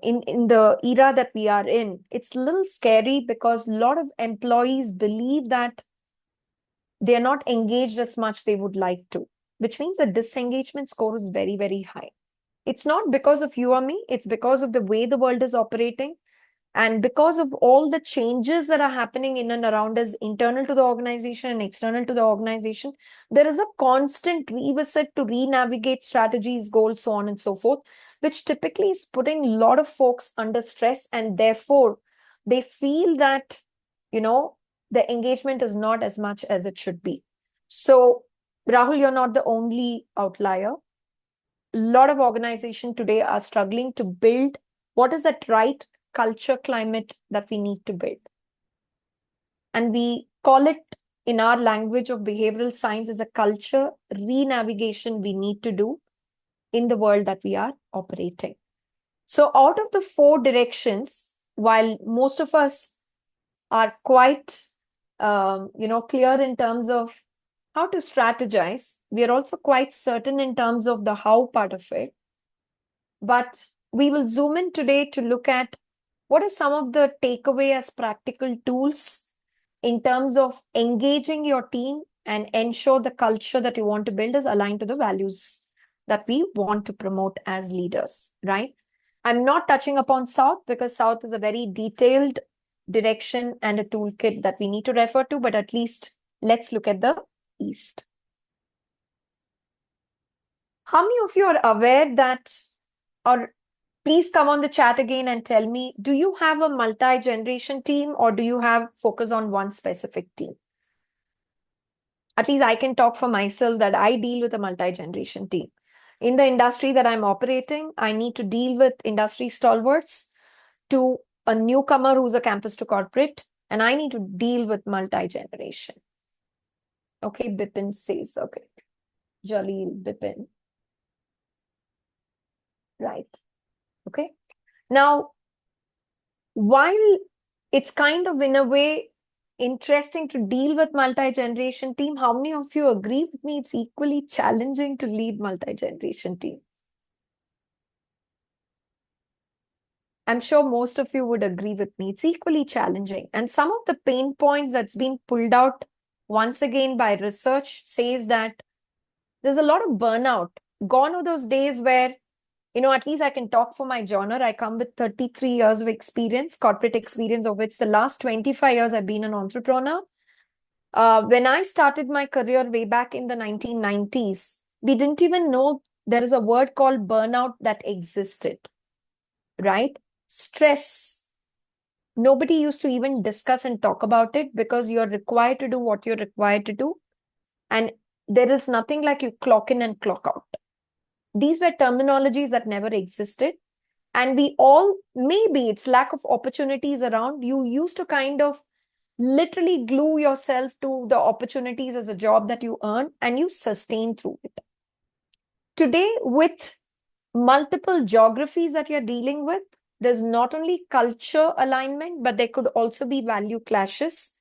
in the era that we are in, it's a little scary because a lot of employees believe that they're not engaged as much they would like to, which means the disengagement score is very, very high. It's not because of you or me, it's because of the way the world is operating. And because of all the changes that are happening in and around us, internal to the organization and external to the organization, there is a constant revisit to re-navigate strategies, goals, so on and so forth, which typically is putting a lot of folks under stress, and therefore they feel that, the engagement is not as much as it should be. So, Rahul, you're not the only outlier. A lot of organizations today are struggling to build what is that right culture climate that we need to build. And we call it in our language of behavioral science as a culture re-navigation we need to do in the world that we are operating. So out of the 4 directions, while most of us are quite, clear in terms of how to strategize, we are also quite certain in terms of the how part of it. But we will zoom in today to look at what are some of the takeaway as practical tools in terms of engaging your team and ensure the culture that you want to build is aligned to the values that we want to promote as leaders, right? I'm not touching upon South because South is a very detailed direction and a toolkit that we need to refer to, but at least let's look at the East. How many of you are aware that, or please come on the chat again and tell me, do you have a multi-generation team or do you have focus on one specific team? At least I can talk for myself that I deal with a multi-generation team. In the industry that I'm operating, I need to deal with industry stalwarts to a newcomer who's a campus to corporate, and I need to deal with multi-generation. Okay, Bipin says, okay. Jaleel, Bipin. Right. Okay. Now, while it's kind of in a way interesting to deal with multi-generation team, how many of you agree with me it's equally challenging to lead multi-generation team? I'm sure most of you would agree with me. It's equally challenging. And some of the pain points that's been pulled out once again by research says that there's a lot of burnout. Gone are those days where, at least I can talk for my genre. I come with 33 years of experience, corporate experience, of which the last 25 years I've been an entrepreneur. When I started my career way back in the 1990s, we didn't even know there is a word called burnout that existed, right? Stress. Nobody used to even discuss and talk about it because you're required to do what you're required to do. And there is nothing like you clock in and clock out. These were terminologies that never existed. And we all, maybe it's lack of opportunities around, you used to kind of literally glue yourself to the opportunities as a job that you earn and you sustain through it. Today, with multiple geographies that you're dealing with, there's not only culture alignment, but there could also be value clashes,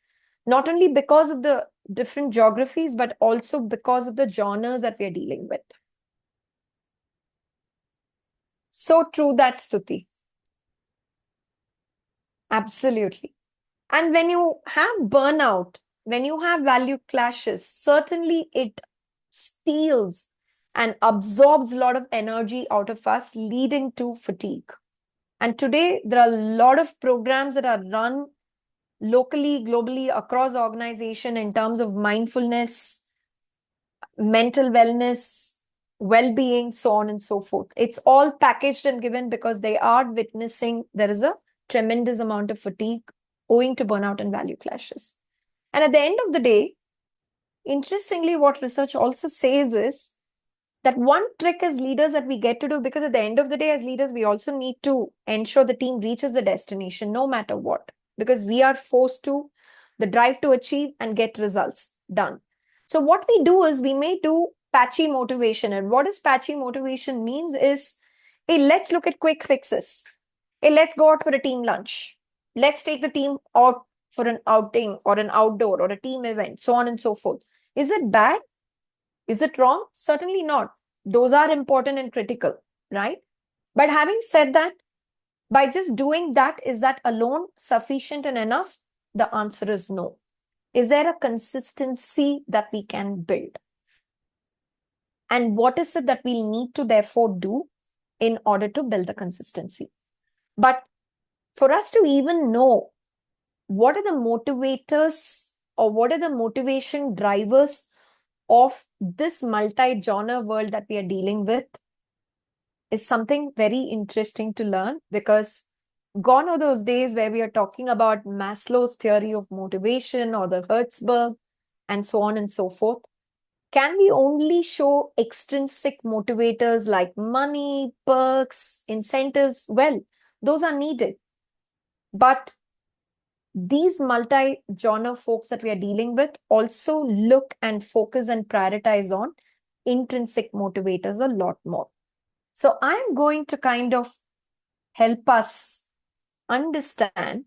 not only because of the different geographies, but also because of the genres that we're dealing with. So true that, Stuti. Absolutely. And when you have burnout, when you have value clashes, certainly it steals and absorbs a lot of energy out of us, leading to fatigue. And today, there are a lot of programs that are run locally, globally, across organization in terms of mindfulness, mental wellness, well-being, so on and so forth. It's all packaged and given because they are witnessing there is a tremendous amount of fatigue owing to burnout and value clashes. And at the end of the day, interestingly, what research also says is that one trick as leaders that we get to do, because at the end of the day, as leaders, we also need to ensure the team reaches the destination no matter what, because we are forced to the drive to achieve and get results done. So what we do is we may do patchy motivation. And what is patchy motivation means is, hey, let's look at quick fixes. Hey, let's go out for a team lunch. Let's take the team out for an outing or an outdoor or a team event, so on and so forth. Is it bad? Is it wrong? Certainly not. Those are important and critical, right? But having said that, by just doing that, is that alone sufficient and enough? The answer is no. Is there a consistency that we can build? And what is it that we'll need to therefore do in order to build the consistency? But for us to even know what are the motivators or what are the motivation drivers of this multi-genre world that we are dealing with is something very interesting to learn, because gone are those days where we are talking about Maslow's theory of motivation or the Hertzberg and so on and so forth. Can we only show extrinsic motivators like money, perks, incentives? Well, those are needed. But these multi-genre folks that we are dealing with also look and focus and prioritize on intrinsic motivators a lot more. So I'm going to kind of help us understand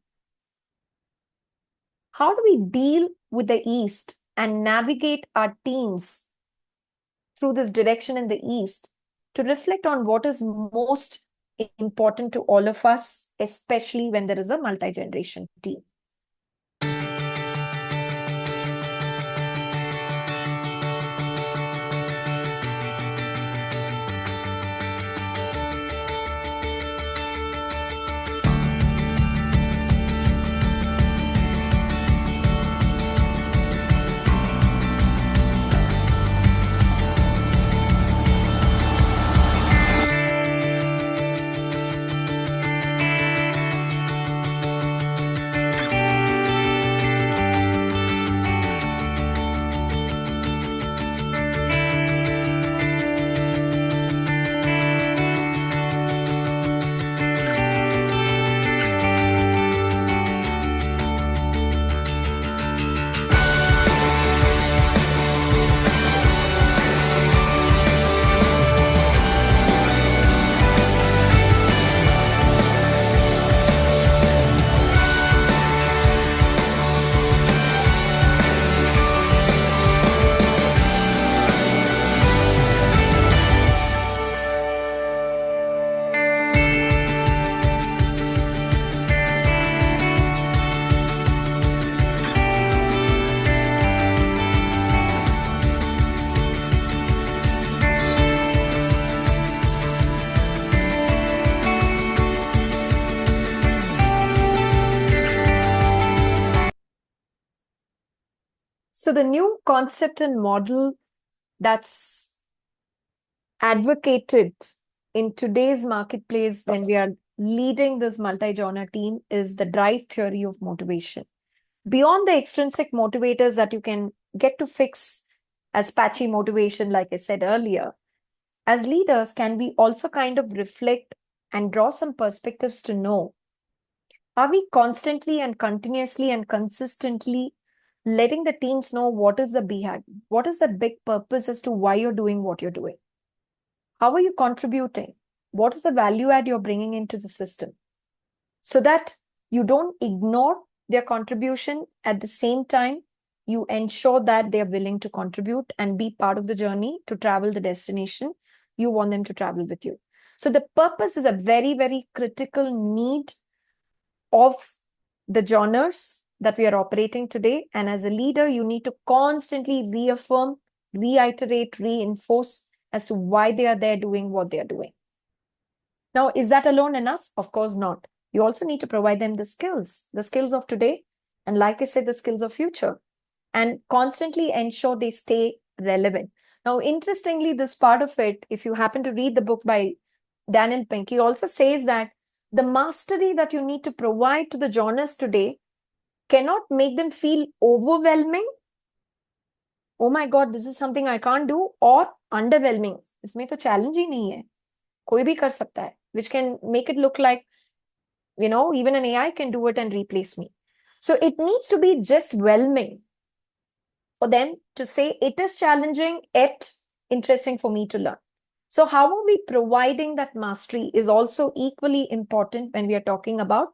how do we deal with the East and navigate our teams through this direction in the East to reflect on what is most important to all of us, especially when there is a multi-generation team. So the new concept and model that's advocated in today's marketplace when we are leading this multi-genre team is the drive theory of motivation. Beyond the extrinsic motivators that you can get to fix as patchy motivation, like I said earlier, as leaders, can we also kind of reflect and draw some perspectives to know, are we constantly and continuously and consistently letting the teams know what is the BHAG, what is the big purpose as to why you're doing what you're doing? How are you contributing? What is the value add you're bringing into the system? So that you don't ignore their contribution, at the same time, you ensure that they're willing to contribute and be part of the journey to travel the destination you want them to travel with you. So the purpose is a very, very critical need of the genres that we are operating today. And as a leader, you need to constantly reaffirm, reiterate, reinforce as to why they are there doing what they are doing. Now, is that alone enough? Of course not. You also need to provide them the skills of today, and like I said, the skills of future, and constantly ensure they stay relevant. Now, interestingly, this part of it, if you happen to read the book by Daniel Pink, he also says that the mastery that you need to provide to the genres today cannot make them feel overwhelming. Oh my God, this is something I can't do, or underwhelming. इसमें तो challenge ही नहीं है. कोई भी कर सकता है, which can make it look like, even an AI can do it and replace me. So it needs to be just whelming for them to say it is challenging yet interesting for me to learn. So how are we providing that mastery is also equally important when we are talking about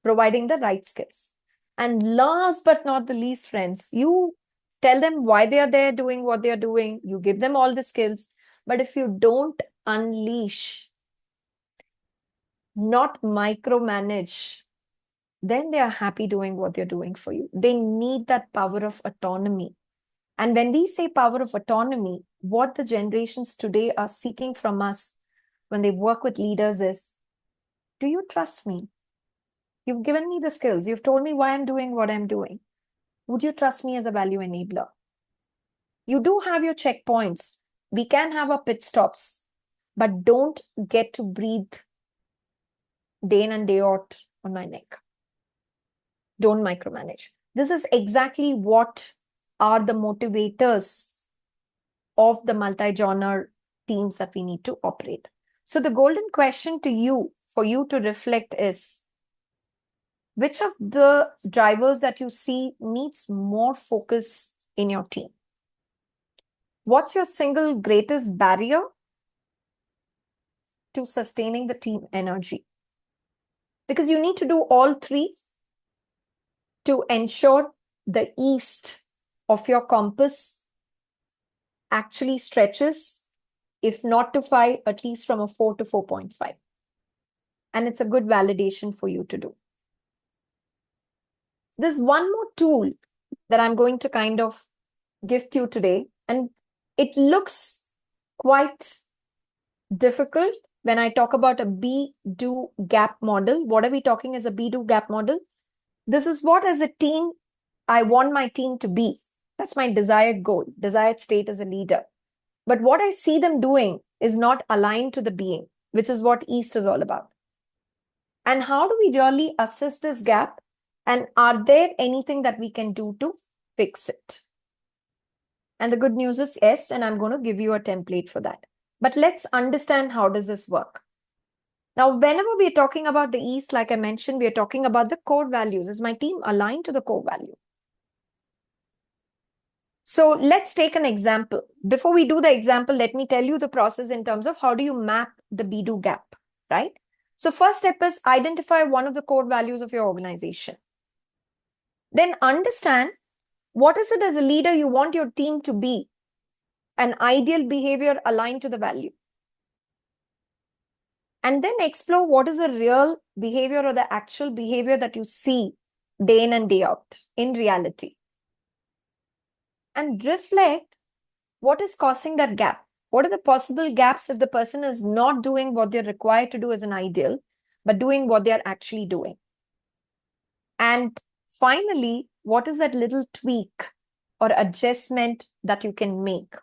providing the right skills. And last but not the least, friends, you tell them why they are there doing what they are doing. You give them all the skills. But if you don't unleash, not micromanage, then they are happy doing what they're doing for you. They need that power of autonomy. And when we say power of autonomy, what the generations today are seeking from us when they work with leaders is, do you trust me? You've given me the skills. You've told me why I'm doing what I'm doing. Would you trust me as a value enabler? You do have your checkpoints. We can have our pit stops, but don't get to breathe day in and day out on my neck. Don't micromanage. This is exactly what are the motivators of the multi-genre teams that we need to operate. So the golden question to you, for you to reflect is, which of the drivers that you see needs more focus in your team? What's your single greatest barrier to sustaining the team energy? Because you need to do all three to ensure the east of your compass actually stretches, if not to 5, at least from a 4 to 4.5. And it's a good validation for you to do. There's one more tool that I'm going to kind of gift you today, and it looks quite difficult when I talk about a be-do-gap model. What are we talking as a be-do-gap model? This is what, as a team, I want my team to be. That's my desired goal, desired state as a leader. But what I see them doing is not aligned to the being, which is what East is all about. And how do we really assess this gap? And are there anything that we can do to fix it? And the good news is yes, and I'm going to give you a template for that. But let's understand, how does this work? Now, whenever we're talking about the East, like I mentioned, we're talking about the core values. Is my team aligned to the core value? So let's take an example. Before we do the example, let me tell you the process in terms of how do you map the be-do gap, right? So first step is identify one of the core values of your organization. Then understand, what is it as a leader you want your team to be? An ideal behavior aligned to the value. And then explore what is the real behavior or the actual behavior that you see day in and day out in reality. And reflect, what is causing that gap? What are the possible gaps if the person is not doing what they're required to do as an ideal, but doing what they're actually doing? And finally, what is that little tweak or adjustment that you can make?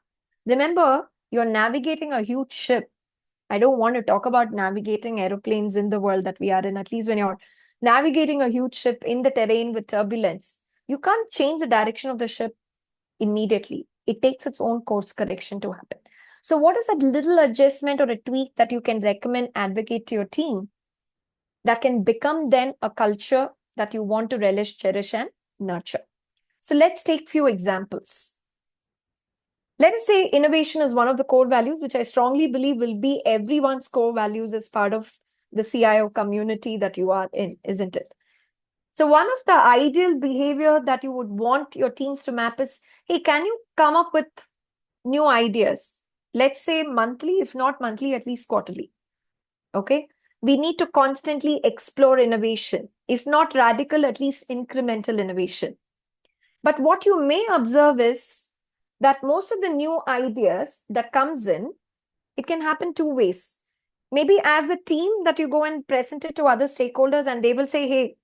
Remember, you're navigating a huge ship. I don't want to talk about navigating aeroplanes in the world that we are in. At least when you're navigating a huge ship in the terrain with turbulence, you can't change the direction of the ship immediately. It takes its own course correction to happen. So what is that little adjustment or a tweak that you can recommend, advocate to your team that can become then a culture that you want to relish, cherish, and nurture? So let's take few examples. Let us say innovation is one of the core values, which I strongly believe will be everyone's core values as part of the CIO community that you are in, isn't it? So one of the ideal behavior that you would want your teams to map is, hey, can you come up with new ideas? Let's say monthly, if not monthly, at least quarterly. Okay. We need to constantly explore innovation, if not radical, at least incremental innovation. But what you may observe is that most of the new ideas that comes in, it can happen two ways. Maybe as a team that you go and present it to other stakeholders and they will say, hey,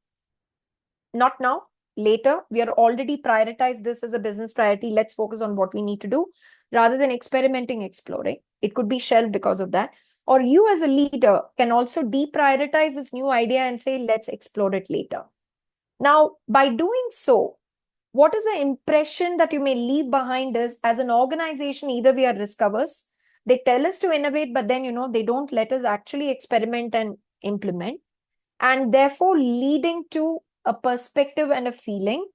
not now, later. We are already prioritized this as a business priority. Let's focus on what we need to do rather than experimenting, exploring. It could be shelved because of that. Or you as a leader can also deprioritize this new idea and say, let's explore it later. Now, by doing so, what is the impression that you may leave behind is, as an organization, either we are risk averse, they tell us to innovate, but then, they don't let us actually experiment and implement, and therefore leading to a perspective and a feeling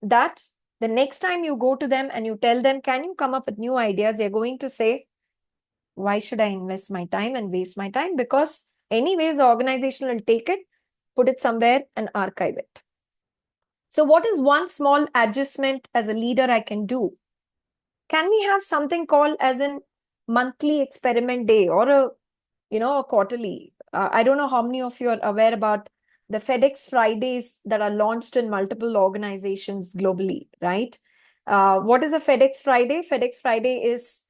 that the next time you go to them and you tell them, can you come up with new ideas? They're going to say, why should I invest my time and waste my time? Because anyways, the organization will take it, put it somewhere and archive it. So what is one small adjustment as a leader I can do? Can we have something called as a monthly experiment day or a quarterly? I don't know how many of you are aware about the FedEx Fridays that are launched in multiple organizations globally, right? What is a FedEx Friday? FedEx Friday is,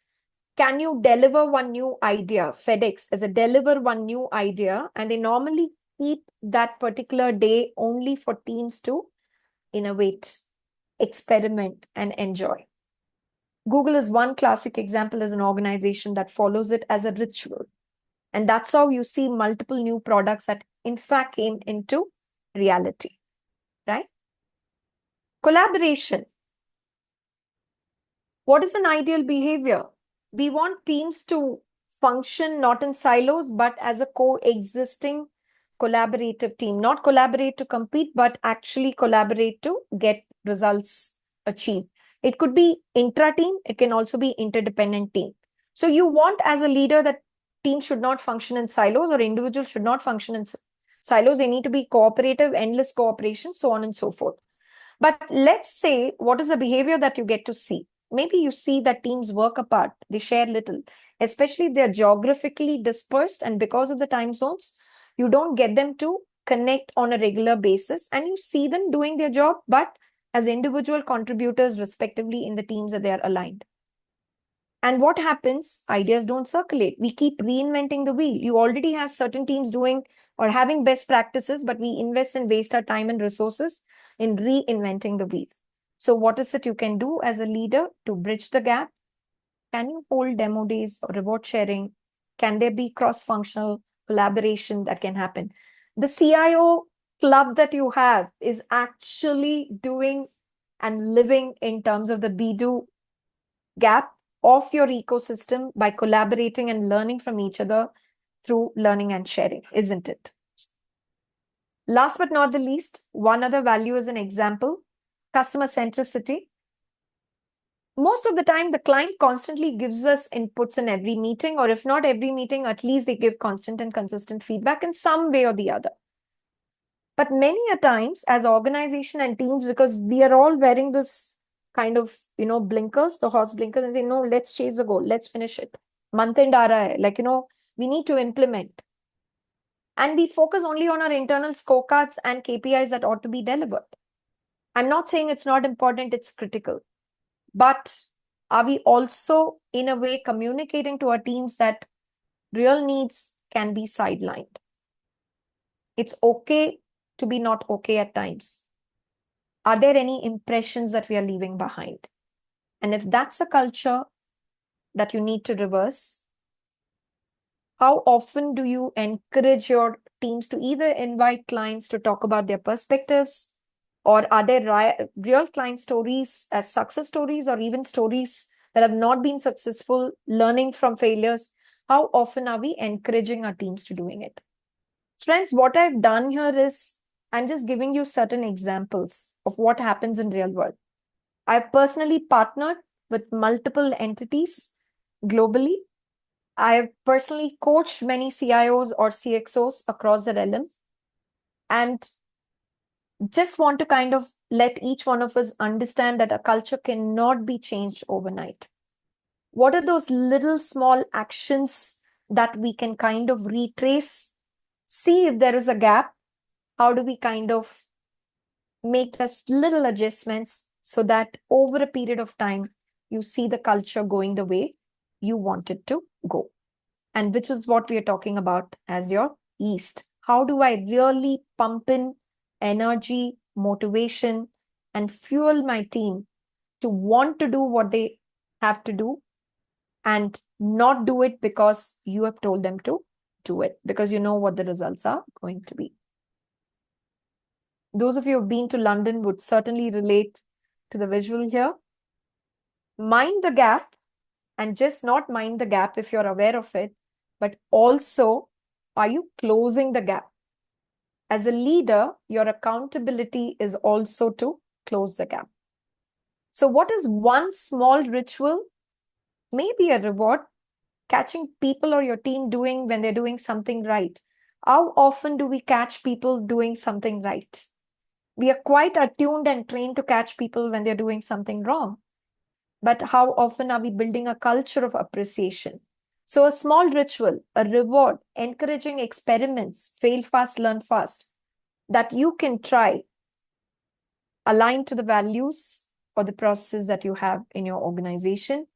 can you deliver one new idea? FedEx as a deliver one new idea, and they normally keep that particular day only for teams to innovate, experiment, and enjoy. Google is one classic example as an organization that follows it as a ritual. And that's how you see multiple new products that in fact came into reality, right? Collaboration. What is an ideal behavior? We want teams to function not in silos, but as a coexisting collaborative team. Not collaborate to compete, but actually collaborate to get results achieved. It could be intra-team, it can also be interdependent team. So you want as a leader that teams should not function in silos or individuals should not function in silos. They need to be cooperative, endless cooperation, so on and so forth. But let's say, what is the behavior that you get to see? Maybe you see that teams work apart, they share little, especially if they're geographically dispersed, and because of the time zones, you don't get them to connect on a regular basis, and you see them doing their job, but as individual contributors, respectively, in the teams that they are aligned. And what happens? Ideas don't circulate. We keep reinventing the wheel. You already have certain teams doing or having best practices, but we invest and waste our time and resources in reinventing the wheel. So what is it you can do as a leader to bridge the gap? Can you hold demo days or reward sharing? Can there be cross-functional collaboration that can happen? The CIO club that you have is actually doing and living in terms of the be-do gap of your ecosystem by collaborating and learning from each other through learning and sharing, isn't it? Last but not the least, one other value is an example, customer centricity. Most of the time, the client constantly gives us inputs in every meeting, or if not every meeting, at least they give constant and consistent feedback in some way or the other. But many a times, as organization and teams, because we are all wearing this kind of, blinkers, the horse blinkers, and say, no, let's chase the goal, let's finish it. Month end aa raha hai. Like, we need to implement. And we focus only on our internal scorecards and KPIs that ought to be delivered. I'm not saying it's not important, it's critical. But are we also, in a way, communicating to our teams that real needs can be sidelined? It's okay to be not okay at times. Are there any impressions that we are leaving behind? And if that's a culture that you need to reverse, how often do you encourage your teams to either invite clients to talk about their perspectives, or are there real client stories as success stories, or even stories that have not been successful, learning from failures? How often are we encouraging our teams to doing it? Friends, what I've done here is I'm just giving you certain examples of what happens in real world. I've personally partnered with multiple entities globally. I have personally coached many CIOs or CXOs across the realm, and just want to kind of let each one of us understand that a culture cannot be changed overnight. What are those little small actions that we can kind of retrace, see if there is a gap? How do we kind of make us little adjustments so that over a period of time, you see the culture going the way you want it to go? And which is what we are talking about as your yeast. How do I really pump in energy, motivation, and fuel my team to want to do what they have to do and not do it because you have told them to do it, because you know what the results are going to be. Those of you who have been to London would certainly relate to the visual here. Mind the gap, and just not mind the gap if you're aware of it, but also, are you closing the gap? As a leader, your accountability is also to close the gap. So what is one small ritual, maybe a reward, catching people or your team doing when they're doing something right? How often do we catch people doing something right? We are quite attuned and trained to catch people when they're doing something wrong. But how often are we building a culture of appreciation? So a small ritual, a reward, encouraging experiments, fail fast, learn fast, that you can try, align to the values or the processes that you have in your organization,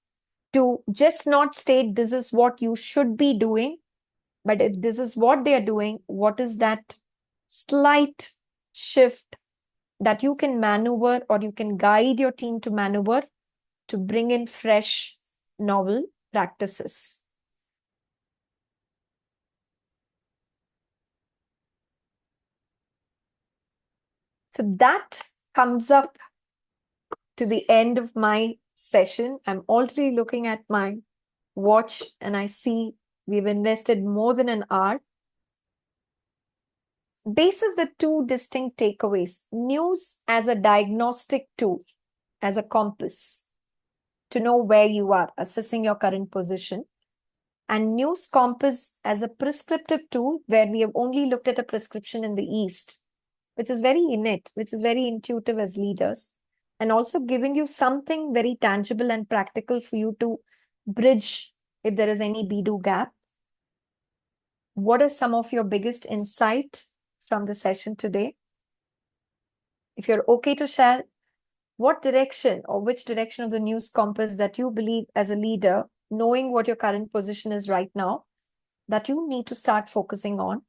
to just not state this is what you should be doing, but if this is what they are doing, what is that slight shift that you can maneuver or you can guide your team to maneuver to bring in fresh, novel practices. So that comes up to the end of my session. I'm already looking at my watch and I see we've invested more than an hour. Basis the two distinct takeaways. News as a diagnostic tool, as a compass to know where you are, assessing your current position. And news compass as a prescriptive tool where we have only looked at a prescription in the East, which is very innate, which is very intuitive as leaders, and also giving you something very tangible and practical for you to bridge if there is any BDO gap. What is some of your biggest insight from the session today? If you're okay to share, what direction or which direction of the news compass that you believe as a leader, knowing what your current position is right now, that you need to start focusing on?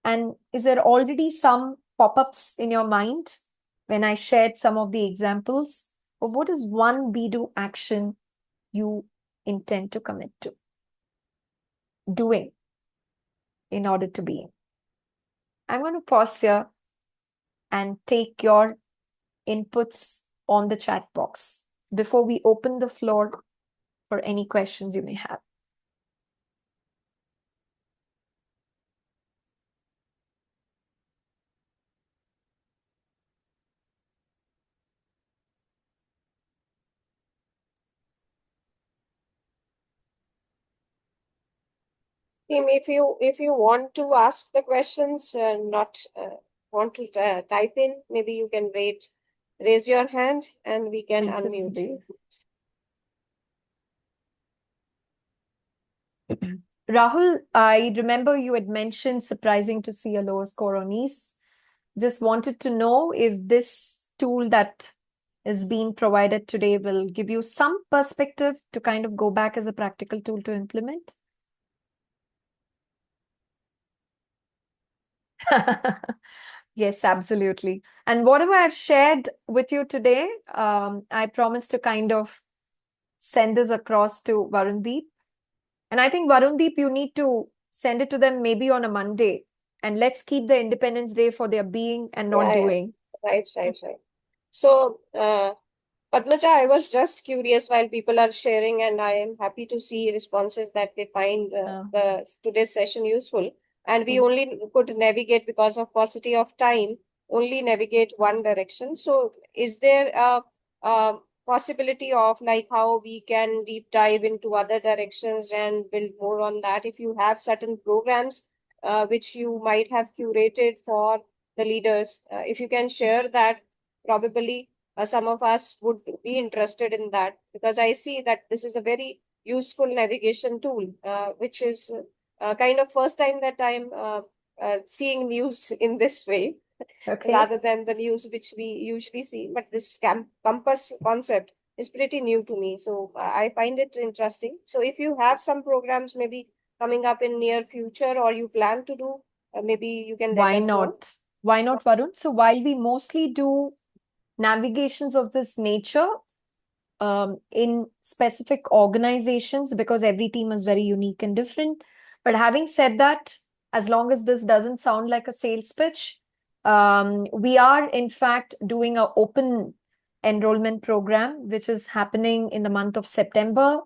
And is there already some pop-ups in your mind when I shared some of the examples? Or what is one BDO action you intend to commit to doing in order to be? I'm going to pause here and take your inputs on the chat box before we open the floor for any questions you may have. Team, if you want to ask the questions, not want to type in, maybe you can raise your hand and we can unmute you. Rahul, I remember you had mentioned surprising to see a lower score on EASE. Just wanted to know if this tool that is being provided today will give you some perspective to kind of go back as a practical tool to implement. Yes, absolutely. And whatever I've shared with you today, I promise to kind of send this across to Varundeep. And I think, Varundeep, you need to send it to them maybe on a Monday. And let's keep the Independence Day for their being and not doing. Right. So, Padmaja, I was just curious while people are sharing, and I am happy to see responses that they find today's session useful. And we only could navigate because of paucity of time, only navigate one direction. So, is there a possibility of like how we can deep dive into other directions and build more on that? If you have certain programs which you might have curated for the leaders, if you can share that, probably some of us would be interested in that, because I see that this is a very useful navigation tool, which is kind of first time that I'm seeing news in this way, rather than the news which we usually see. But this compass concept is pretty new to me, so I find it interesting. So if you have some programs maybe coming up in near future, or you plan to do, maybe you can let us know. Why not, Varun? So while we mostly do navigations of this nature in specific organizations, because every team is very unique and different. But having said that, as long as this doesn't sound like a sales pitch, we are in fact doing an open enrollment program, which is happening in the month of September.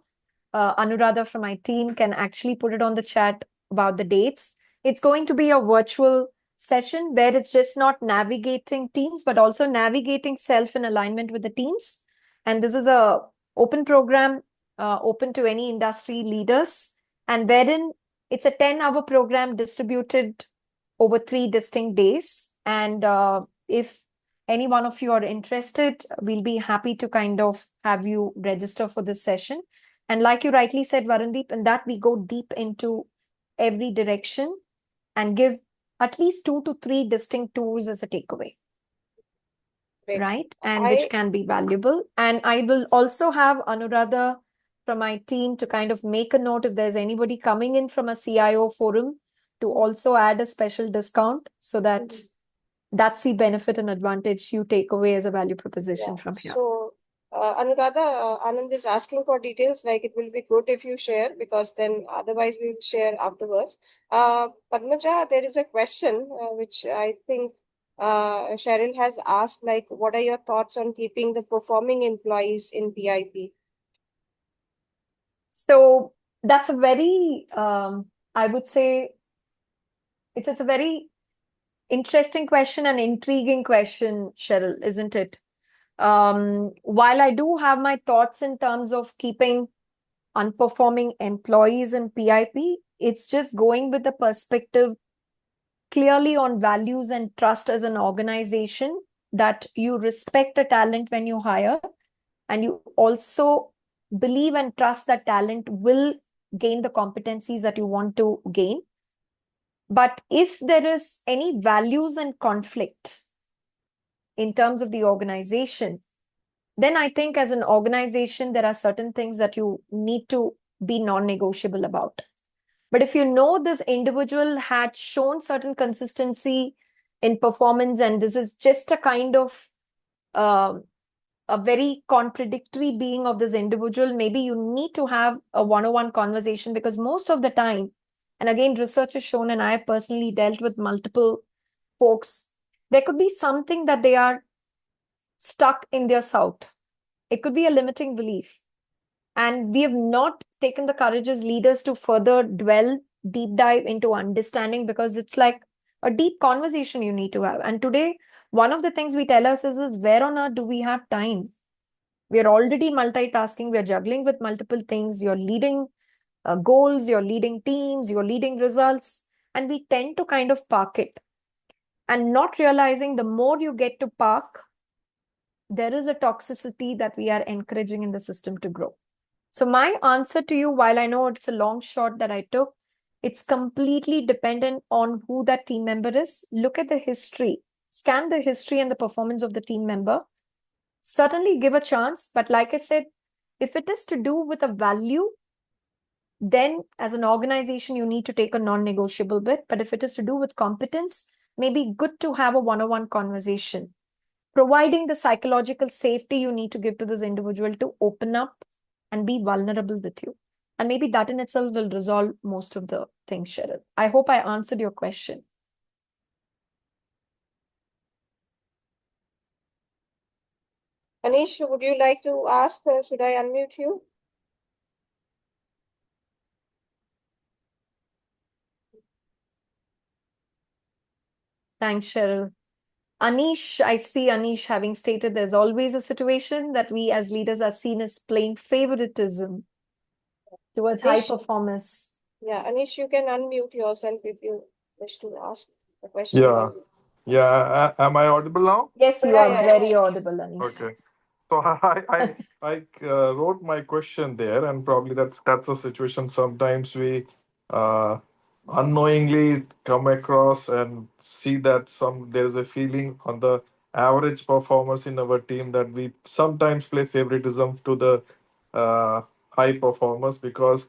Anuradha from my team can actually put it on the chat about the dates. It's going to be a virtual session where it's just not navigating teams, but also navigating self in alignment with the teams. And this is a open program, open to any industry leaders, and wherein it's a 10-hour program distributed over 3 distinct days. And if any one of you are interested, we'll be happy to kind of have you register for this session. And like you rightly said, Varundeep, in that we go deep into every direction and give at least 2 to 3 distinct tools as a takeaway. Great. Right? And which can be valuable. And I will also have Anuradha from my team to kind of make a note if there's anybody coming in from a CIO forum to also add a special discount so that that's the benefit and advantage you take away as a value proposition from here. So, Anuradha, Anand is asking for details. Like, it will be good if you share, because then otherwise we will share afterwards. Padmaja, there is a question which I think Cheryl has asked. Like, what are your thoughts on keeping the performing employees in PIP? So that's a very, I would say, it's a very interesting question and intriguing question, Cheryl, isn't it? While I do have my thoughts in terms of keeping unperforming employees in PIP, it's just going with the perspective clearly on values and trust as an organization, that you respect a talent when you hire, and you also believe and trust that talent will gain the competencies that you want to gain. But if there is any values and conflict in terms of the organization, then I think as an organization, there are certain things that you need to be non-negotiable about. But if you know this individual had shown certain consistency in performance, and this is just a kind of a very contradictory being of this individual, maybe you need to have a one-on-one conversation, because most of the time, and again, research has shown, and I have personally dealt with multiple folks, there could be something that they are stuck in their south. It could be a limiting belief. And we have not taken the courage as leaders to further dwell, deep dive into understanding, because it's like a deep conversation you need to have. And today, one of the things we tell ourselves is, where on earth do we have time? We are already multitasking. We are juggling with multiple things. You're leading goals, you're leading teams, you're leading results. And we tend to kind of park it, and not realizing the more you get to park, there is a toxicity that we are encouraging in the system to grow. So my answer to you, while I know it's a long shot that I took, it's completely dependent on who that team member is. Look at the history, scan the history and the performance of the team member. Certainly give a chance. But like I said, if it is to do with a value, then as an organization, you need to take a non-negotiable bit. But if it is to do with competence, maybe good to have a one-on-one conversation, providing the psychological safety you need to give to this individual to open up and be vulnerable with you. And maybe that in itself will resolve most of the things, Cheryl. I hope I answered your question. Anish, would you like to ask? Should I unmute you? Thanks, Cheryl. Anish, I see Anish having stated there's always a situation that we as leaders are seen as plain favoritism towards high Anish, performance. yeah, Anish, you can unmute yourself if you wish to ask the question. Yeah, yeah. Am I audible now? Yes, you are very audible, Anish. Okay. So I wrote my question there, and probably that's a situation sometimes we uh, unknowingly come across and see that there's a feeling on the average performers in our team that we sometimes play favoritism to the high performers, because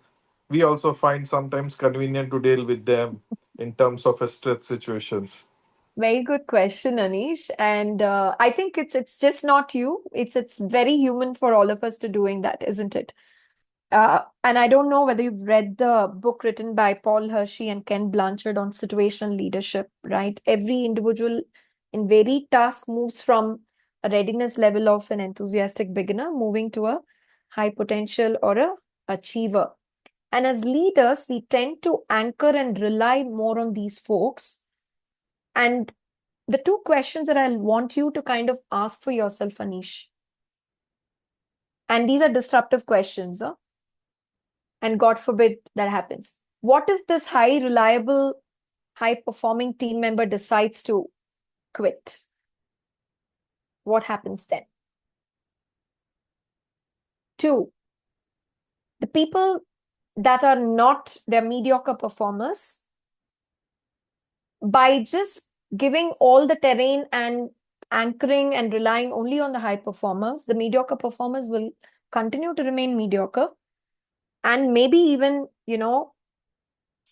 we also find sometimes convenient to deal with them in terms of a stress situations. Very good question, Anish. And I think it's just not you. It's very human for all of us to doing that, isn't it? And I don't know whether you've read the book written by Paul Hershey and Ken Blanchard on situational leadership, right? Every individual in varied task moves from a readiness level of an enthusiastic beginner, moving to a high potential or a achiever. And as leaders, we tend to anchor and rely more on these folks. And the two questions that I want you to kind of ask for yourself, Anish, and these are disruptive questions, and God forbid that happens. What if this high reliable, high performing team member decides to quit? What happens then? Two, the people that are not, they're mediocre performers, by just giving all the terrain and anchoring and relying only on the high performers, the mediocre performers will continue to remain mediocre, and maybe even,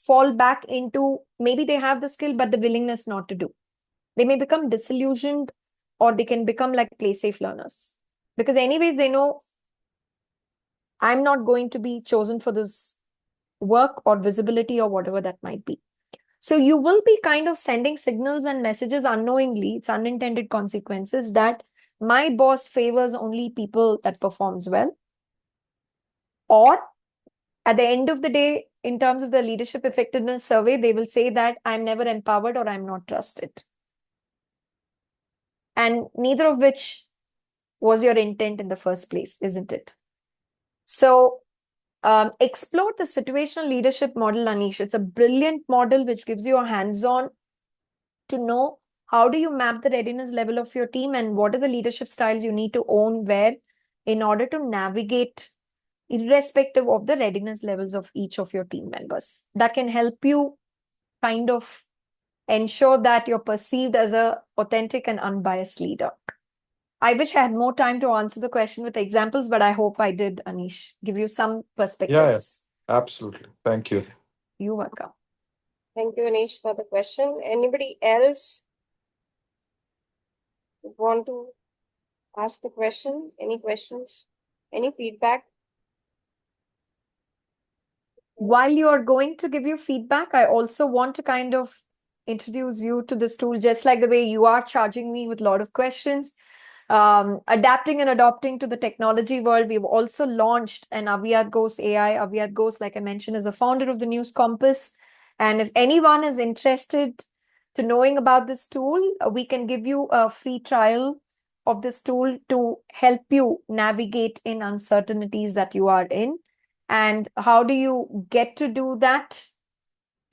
fall back into maybe they have the skill, but the willingness not to do. They may become disillusioned, or they can become like play safe learners. Because anyways, they know I'm not going to be chosen for this work or visibility or whatever that might be. So you will be kind of sending signals and messages unknowingly, it's unintended consequences, that my boss favors only people that performs well. Or at the end of the day, in terms of the leadership effectiveness survey, they will say that I'm never empowered or I'm not trusted. And neither of which was your intent in the first place, isn't it? So explore the situational leadership model, Anish. It's a brilliant model which gives you a hands-on to know how do you map the readiness level of your team and what are the leadership styles you need to own where in order to navigate irrespective of the readiness levels of each of your team members. That can help you kind of ensure that you're perceived as a authentic and unbiased leader. I wish I had more time to answer the question with examples, but I hope I did, Anish, give you some perspectives. Yeah, absolutely. Thank you. You're welcome. Thank you, Anish, for the question. Anybody else want to ask the question? Any questions? Any feedback? While you are going to give your feedback, I also want to kind of introduce you to this tool, just like the way you are charging me with a lot of questions. Adapting and adopting to the technology world, we've also launched an N.E.W.S AI. N.E.W.S, like I mentioned, is a founder of the News Compass. And if anyone is interested to knowing about this tool, we can give you a free trial of this tool to help you navigate in uncertainties that you are in. And how do you get to do that?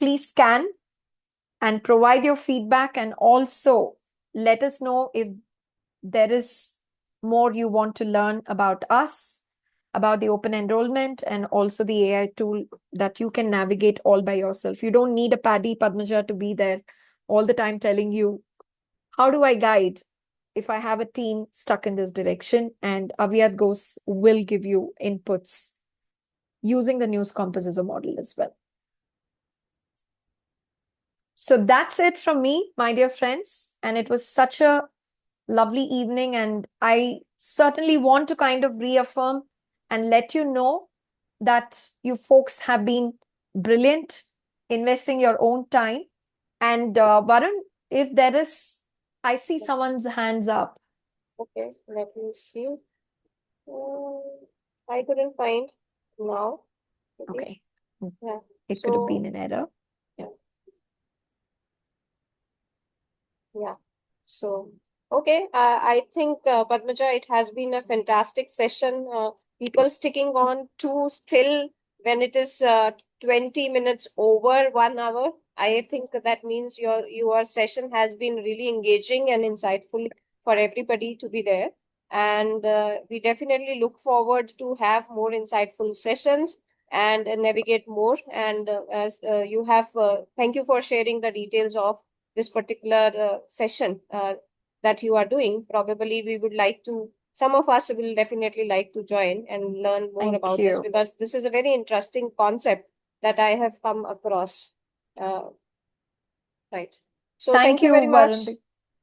Please scan and provide your feedback, and also let us know if there is more you want to learn about us, about the open enrollment, and also the AI tool that you can navigate all by yourself. You don't need a Padmaja to be there all the time telling you, how do I guide if I have a team stuck in this direction? And N.E.W.S will give you inputs using the News Compass as a model as well. So that's it from me, my dear friends. And it was such a lovely evening. And I certainly want to kind of reaffirm and let you know that you folks have been brilliant, investing your own time. And Varun, if there is, I see someone's hands up. Okay, let me see. I couldn't find now. Okay. Yeah. It could have been an error. Yeah. So, okay. I think, Padmaja, it has been a fantastic session. People sticking on to still when it is 20 minutes over 1 hour. I think that means your session has been really engaging and insightful for everybody to be there. And we definitely look forward to have more insightful sessions and navigate more. And as you have, thank you for sharing the details of this particular session that you are doing. Probably we would like to, some of us will definitely like to join and learn more Thank about this, you. because this is a very interesting concept that I have come across. Right. So thank you very much. Varun.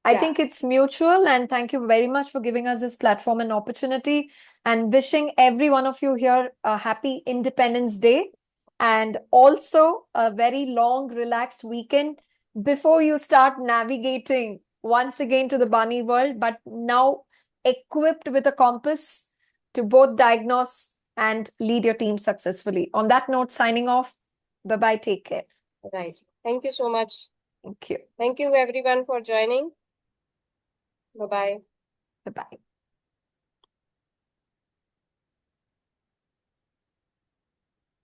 I think it's mutual, and thank you very much for giving us this platform and opportunity, and wishing every one of you here a happy Independence Day and also a very long, relaxed weekend before you start navigating once again to the BANI world, but now equipped with a compass to both diagnose and lead your team successfully. On that note, signing off. Bye-bye. Take care. Right. Thank you so much. Thank you. Thank you everyone for joining. Bye-bye. Bye-bye.